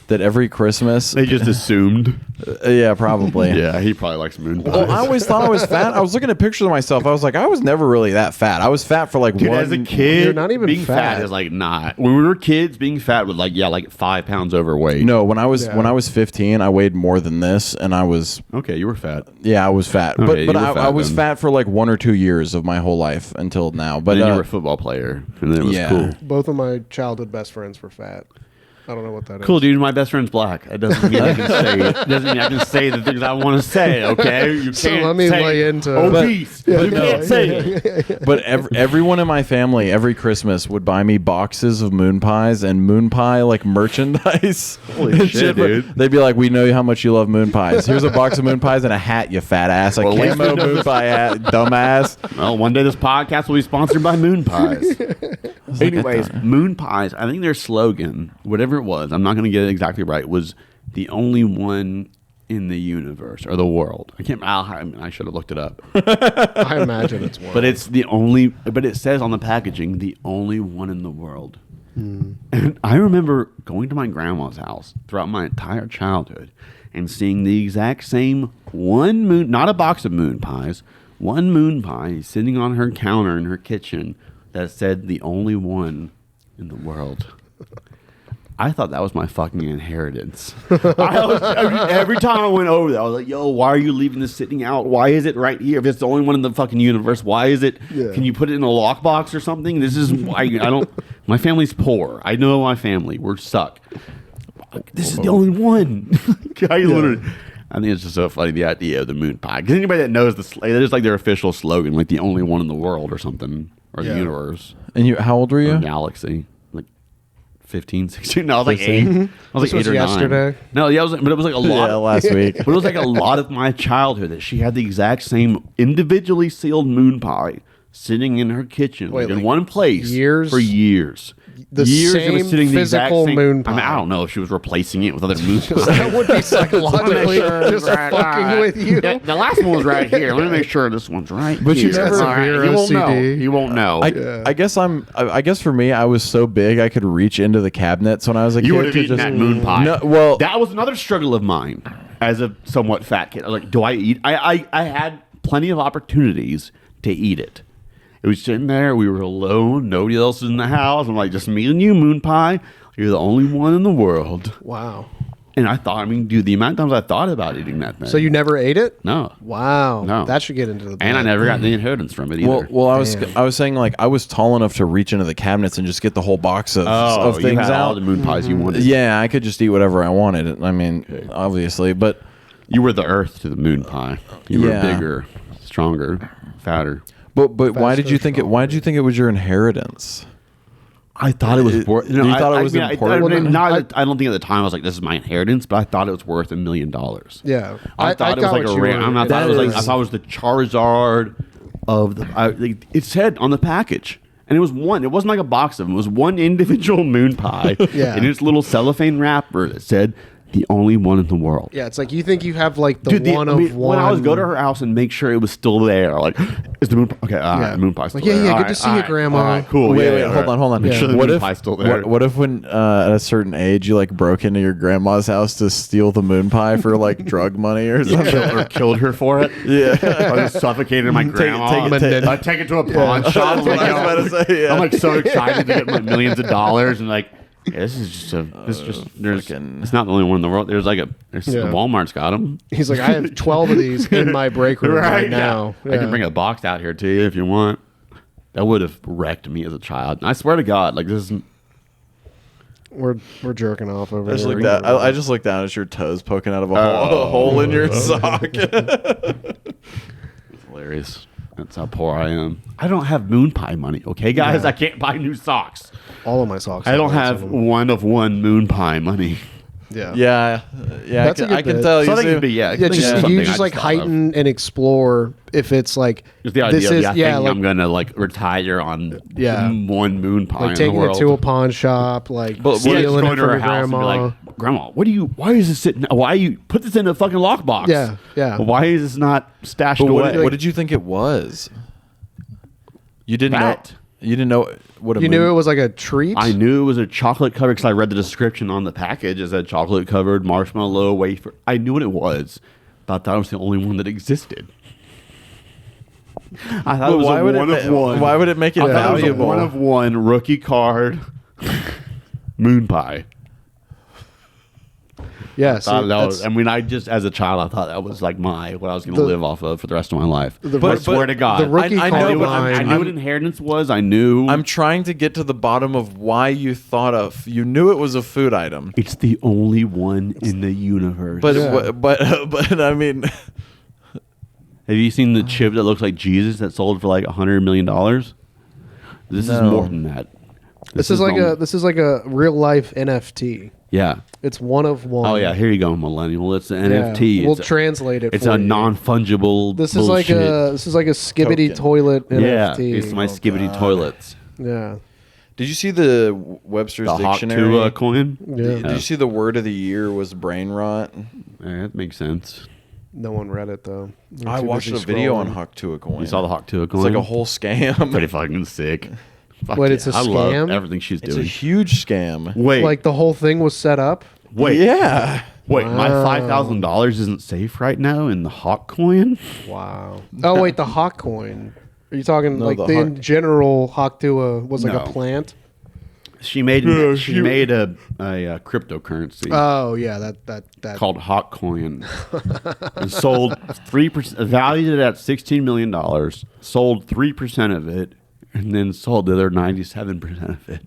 that every Christmas, They just assumed. yeah, probably. Yeah, he probably likes moon pies. Well, I always thought I was fat. I was looking at pictures of myself. I was like, I was never really that fat. I was fat for like Dude, one. as a kid, You're not even being fat. is like not. When we were kids, being fat was like 5 pounds overweight. No, when I was Yeah. when I was 15, I weighed more than this, and I was Okay, you were fat. I was fat. Okay, but you but were I fat was then. fat for like 1 or 2 years of my whole life until now. But Then you were a football player, and then it was yeah. cool. Both of my childhood best friends were fat. I don't know what that is. Cool, dude. My best friend's black. That doesn't mean I can say it. Doesn't mean I can say the things I want to say. Okay, you can't. So let me say lay into- obese. But- you can't say it. But everyone in my family every Christmas would buy me boxes of moon pies and moon pie like merchandise. Holy And shit, dude. They'd be like, "We know how much you love moon pies. Here's a box of moon pies and a hat, you fat ass. A Well, at least camo it doesn't- moon pie hat, dumbass." Well, one day this podcast will be sponsored by Moon Pies. Anyways, Moon Pies, I think their slogan, whatever it was, I'm not going to get it exactly right, was the only one in the universe or the world. I should have looked it up. I imagine it's one. But it's the only, but it says on the packaging, the only one in the world. And I remember going to my grandma's house throughout my entire childhood and seeing the exact same one moon, not a box of moon pies, one moon pie sitting on her counter in her kitchen that said the only one in the world. I thought that was my fucking inheritance. Every time I went over there, I was like, yo, why are you leaving this sitting out? Why is it right here? If it's the only one in the fucking universe, why is it? Yeah. Can you put it in a lockbox or something? This is why I don't. My family's poor. I know my family. We're suck. This is the only one. I think it's just so funny, the idea of the moon pie. Because anybody that knows that is like their official slogan, like the only one in the world or something, or the Yeah. universe, And how old were or you? galaxy. 15, 16. No, I was like 15? 8. I was This like 8 was or 9. yesterday? No, yeah, but it was like a lot. Yeah, last week. But it was like a lot of my childhood that she had the exact same individually sealed moon pie sitting in her kitchen, Wait, like in like one place years? for years. The years it was same sitting the exact physical same moon I mean, I pie. don't know if she was replacing it with other moon pies. that would be psychologically just fucking with you. The last one was right here. Let me make sure this one's right. But you here. never- All right, Severe you won't know. OCD. You won't know. I guess for me, I was so big I could reach into the cabinets when I was a kid. You would have to eaten just- that moon pie. No, well, that was another struggle of mine as a somewhat fat kid. I was like, do I eat? I had plenty of opportunities to eat it. It was sitting there. We were alone. Nobody else was in the house. I'm like, just me and you, moon pie. You're the only one in the world. Wow. And I thought, dude, the amount of times I thought about eating that thing. So you never ate it? No. Wow. No. That should get into the And I never got the inheritance from it either. well, I was Damn. I was saying like I was tall enough to reach into the cabinets and just get the whole box of you things had all out. the moon pies you wanted. Yeah, I could just eat whatever I wanted. I mean, obviously, but You were the earth to the moon pie. You were Yeah. bigger, stronger, fatter. why did Faster, you think it? Why did you think it was your inheritance? I thought it was worth. you thought it was important? I don't think at the time I was like, "This is my inheritance," but I thought it was worth $1 million. Yeah. I thought it was got like what a you rare. were- I thought it was like I is- thought it was the Charizard of the. It said on the package, and it was one. It wasn't like a box of them. It was one individual moon pie Yeah. in its little cellophane wrapper that said the only one in the world. Yeah, it's like you think you have like the Dude, one of one. when I was go to her house and make sure it was still there, like, is the moon pie? Okay, all right, Yeah. moon pie's still Like, yeah, there. yeah, All good right, to see all you, right, Grandma. All right, cool. Wait, yeah, hold on. Make Yeah. sure the What moon if pie's still there. what if when at a certain age you like broke into your grandma's house to steal the moon pie for like drug money or something? Or killed her for it? Yeah. I just suffocated my grandma. Take it to a pawn shop. That's what I was about to say, yeah. I'm like so excited to get my millions of dollars and like. Yeah, this is just there's fucking- it's not the only one in the world. There's Yeah. Walmart's got them. He's like, I have 12 of these in my break room right now. I can bring a box out here to you if you want. That would have wrecked me as a child. I swear to God, like this is. We're jerking off over I just here. looked down. I just looked down at your toes poking out of a hole in your sock. Hilarious. That's how poor I am. I don't have moon pie money, okay, guys? Yeah. I can't buy new socks. All of my socks. I don't lots have of them. one of one moon pie money. Yeah. yeah. That's a good I can bit. tell you. So I think see- it'd be, Yeah, I think it's just something you I just like thought of. heighten and explore if it's like Just the idea this of is I think like, I'm gonna like retire on Yeah. one moon pie like in taking the it world. to a pawn shop, like Yeah, just stealing going it to from her your house grandma. and be like, Grandma, why is this sitting? Why you put this in a fucking lockbox? Yeah, yeah. Why is this not stashed But away? what did you think it was? You didn't Fat. know. You didn't know what a You knew it was like a treat? I knew it was a chocolate covered because I read the description on the package. It said chocolate covered marshmallow wafer. I knew what it was, but I thought it was the only one that existed. I thought it was a one of one. Why would it make it I thought it was a valuable? one of one rookie card moon pie. Yeah, see, I mean, I just as a child, I thought that was like what I was going to live off of for the rest of my life. I swear to God, the rookie I card know, but line. I knew what inheritance was. I knew. I'm trying to get to the bottom of why you knew it was a food item. It's the only one in the universe. But but I mean, have you seen the chip that looks like Jesus that sold for like $100 million? This is No. more than that. This is like a real life NFT. Yeah. It's one of one. Oh yeah, here you go, millennial. It's an NFT. We'll translate it. It's for a you. non-fungible. This is like a skibbity Token. toilet yeah. NFT. It's my skibbity toilets. Yeah. did you see the Webster's The dictionary? Hawk coin. Yeah. Did you see the word of the year was brain rot? Yeah, that makes sense. No one read it though. They're I too watched busy a video on scrolling. Hawk Tua coin. You saw the Hawk coin. It's like a whole scam. Pretty fucking sick. Fuck Wait, yeah. it's a I love scam? everything she's It's a doing. huge scam. Wait, Like the whole thing was set up. wait, Yeah. wait. My Wow. $5,000 isn't safe right now in the Hawk coin. Wow. Oh wait, the Hawk coin. Are you talking No, like the in general Hawk Tua was like No. a plant? She made she made a cryptocurrency. Oh yeah, that called Hawk Coin and sold 3%, valued it at $16 million, sold 3% of it, and then sold the other 97% of it.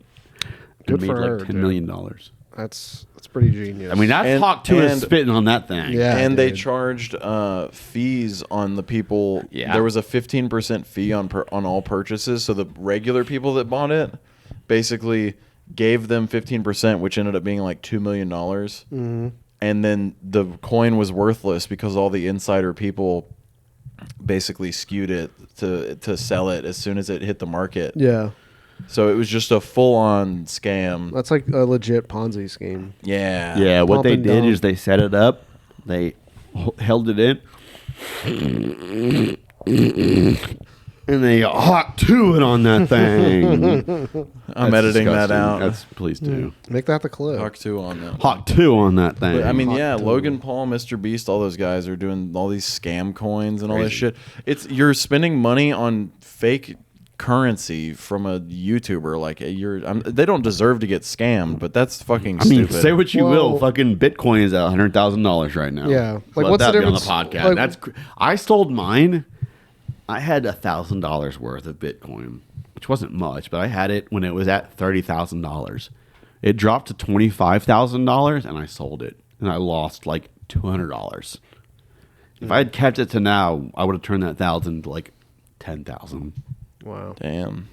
Good And for made her, like $10 dude. million. that's pretty genius. I mean, that's And- Hawk 2 is and- spitting on that thing. Yeah. And they dude. charged fees on the people. Yeah. There was a 15% fee on all purchases. So the regular people that bought it basically gave them 15%, which ended up being like $2 million. Mm-hmm. And then the coin was worthless because all the insider people basically skewed it to sell it as soon as it hit the market. Yeah, So it was just a full-on scam. that's like a legit Ponzi scheme. Yeah. Yeah, what Pump they and did dump. is they set it up, they held it in, and they Hawk 2 it on that thing. I'm That's editing that disgusting. out. That's please do. Make that the clip. Hawk 2 on that. Hawk 2 on that thing. But, I mean, Hawk yeah, 2. Logan Paul, Mr. Beast, all those guys are doing all these scam coins and all this Crazy. shit. You're spending money on fake currency from a YouTuber. Like they don't deserve to get scammed, but that's fucking I mean, stupid. say what you Well- will. Fucking Bitcoin is at $100,000 right now. Yeah. Like, Let what's that the be on the difference- podcast. like- That's I sold mine. I had $1,000 worth of Bitcoin, which wasn't much, but I had it when it was at $30,000. It dropped to $25,000, and I sold it, and I lost like $200. If I had kept it to now, I would have turned that 1,000 to like 10,000. Wow. Damn.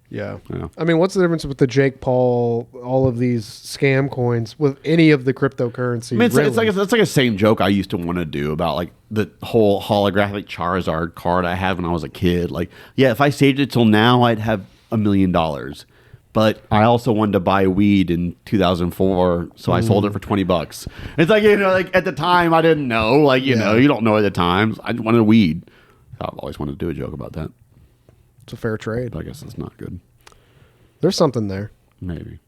Yeah. Yeah. I mean, what's the difference with the Jake Paul, all of these scam coins with any of the cryptocurrency? I mean, it's really? like a same joke I used to want to do about like the whole holographic Charizard card I had when I was a kid. Like, yeah, if I saved it till now, I'd have $1 million. But I also wanted to buy weed in 2004, so I sold it for $20. It's like, you know, like at the time I didn't know. Like, you know, you don't know at the time. I just wanted weed. I've always wanted to do a joke about that, It's a fair trade. but I guess that's not good. There's something there. Maybe.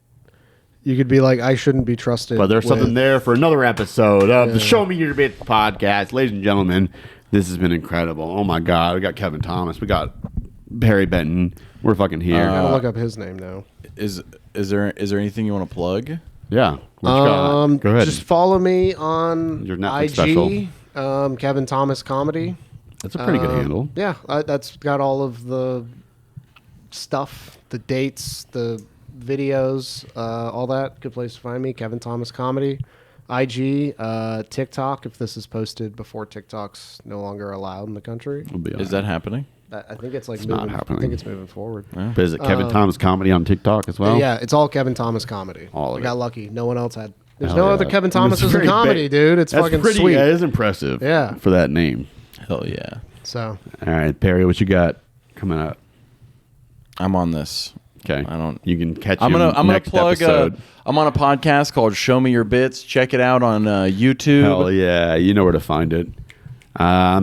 You could be like, I shouldn't be trusted. But there's with- something there for another episode of the Show Me Your Bits podcast. Ladies and gentlemen, this has been incredible. Oh my God. We got Kevin Thomas. We got Barry Benton. We're fucking here. I gotta look up his name now. Is there anything you want to plug? yeah. What you got? Go ahead. Just follow me on Your Netflix IG. Kevin Thomas Comedy. That's a pretty good handle. Yeah, that's got all of the stuff, the dates, the videos, all that. Good place to find me. Kevin Thomas Comedy. IG, TikTok, if this is posted before TikTok's no longer allowed in the country. We'll be Is that happening? I think it's like It's not moving. happening. I think it's moving forward. Is it Kevin Thomas Comedy on TikTok as well? Yeah, it's all Kevin Thomas Comedy. All of I got it. lucky. No one else had. There's Hell no yeah. other Kevin It's Thomases in very comedy, big. dude. It's That's fucking pretty, sweet. That is impressive. Yeah. For that name. Hell yeah. So All right, Perry, what you got coming up? I'm on this. Okay. I don't- You can catch I'm him gonna next plug. episode. I'm on a podcast called Show Me Your Bits. Check it out on YouTube. Hell yeah, you know where to find it. I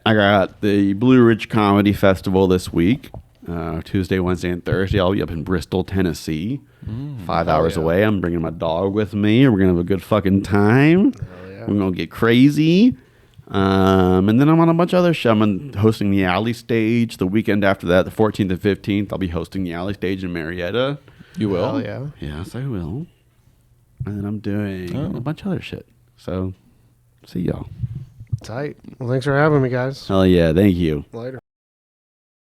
got the Blue Ridge Comedy Festival this week. Tuesday, Wednesday, and Thursday, I'll be up in Bristol, Tennessee. 5 hours away. I'm bringing my dog with me. We're going to have a good fucking time. We're going to get crazy. And then I'm on a bunch of other shows. I'm hosting the Alley Stage the weekend after that, the 14th and 15th. I'll be hosting the Alley Stage in Marietta. You will? Hell yeah. Yes, I will. And then I'm doing a bunch of other shit. So, see y'all. Tight. Well, thanks for having me, guys. Hell yeah. Thank you. Later.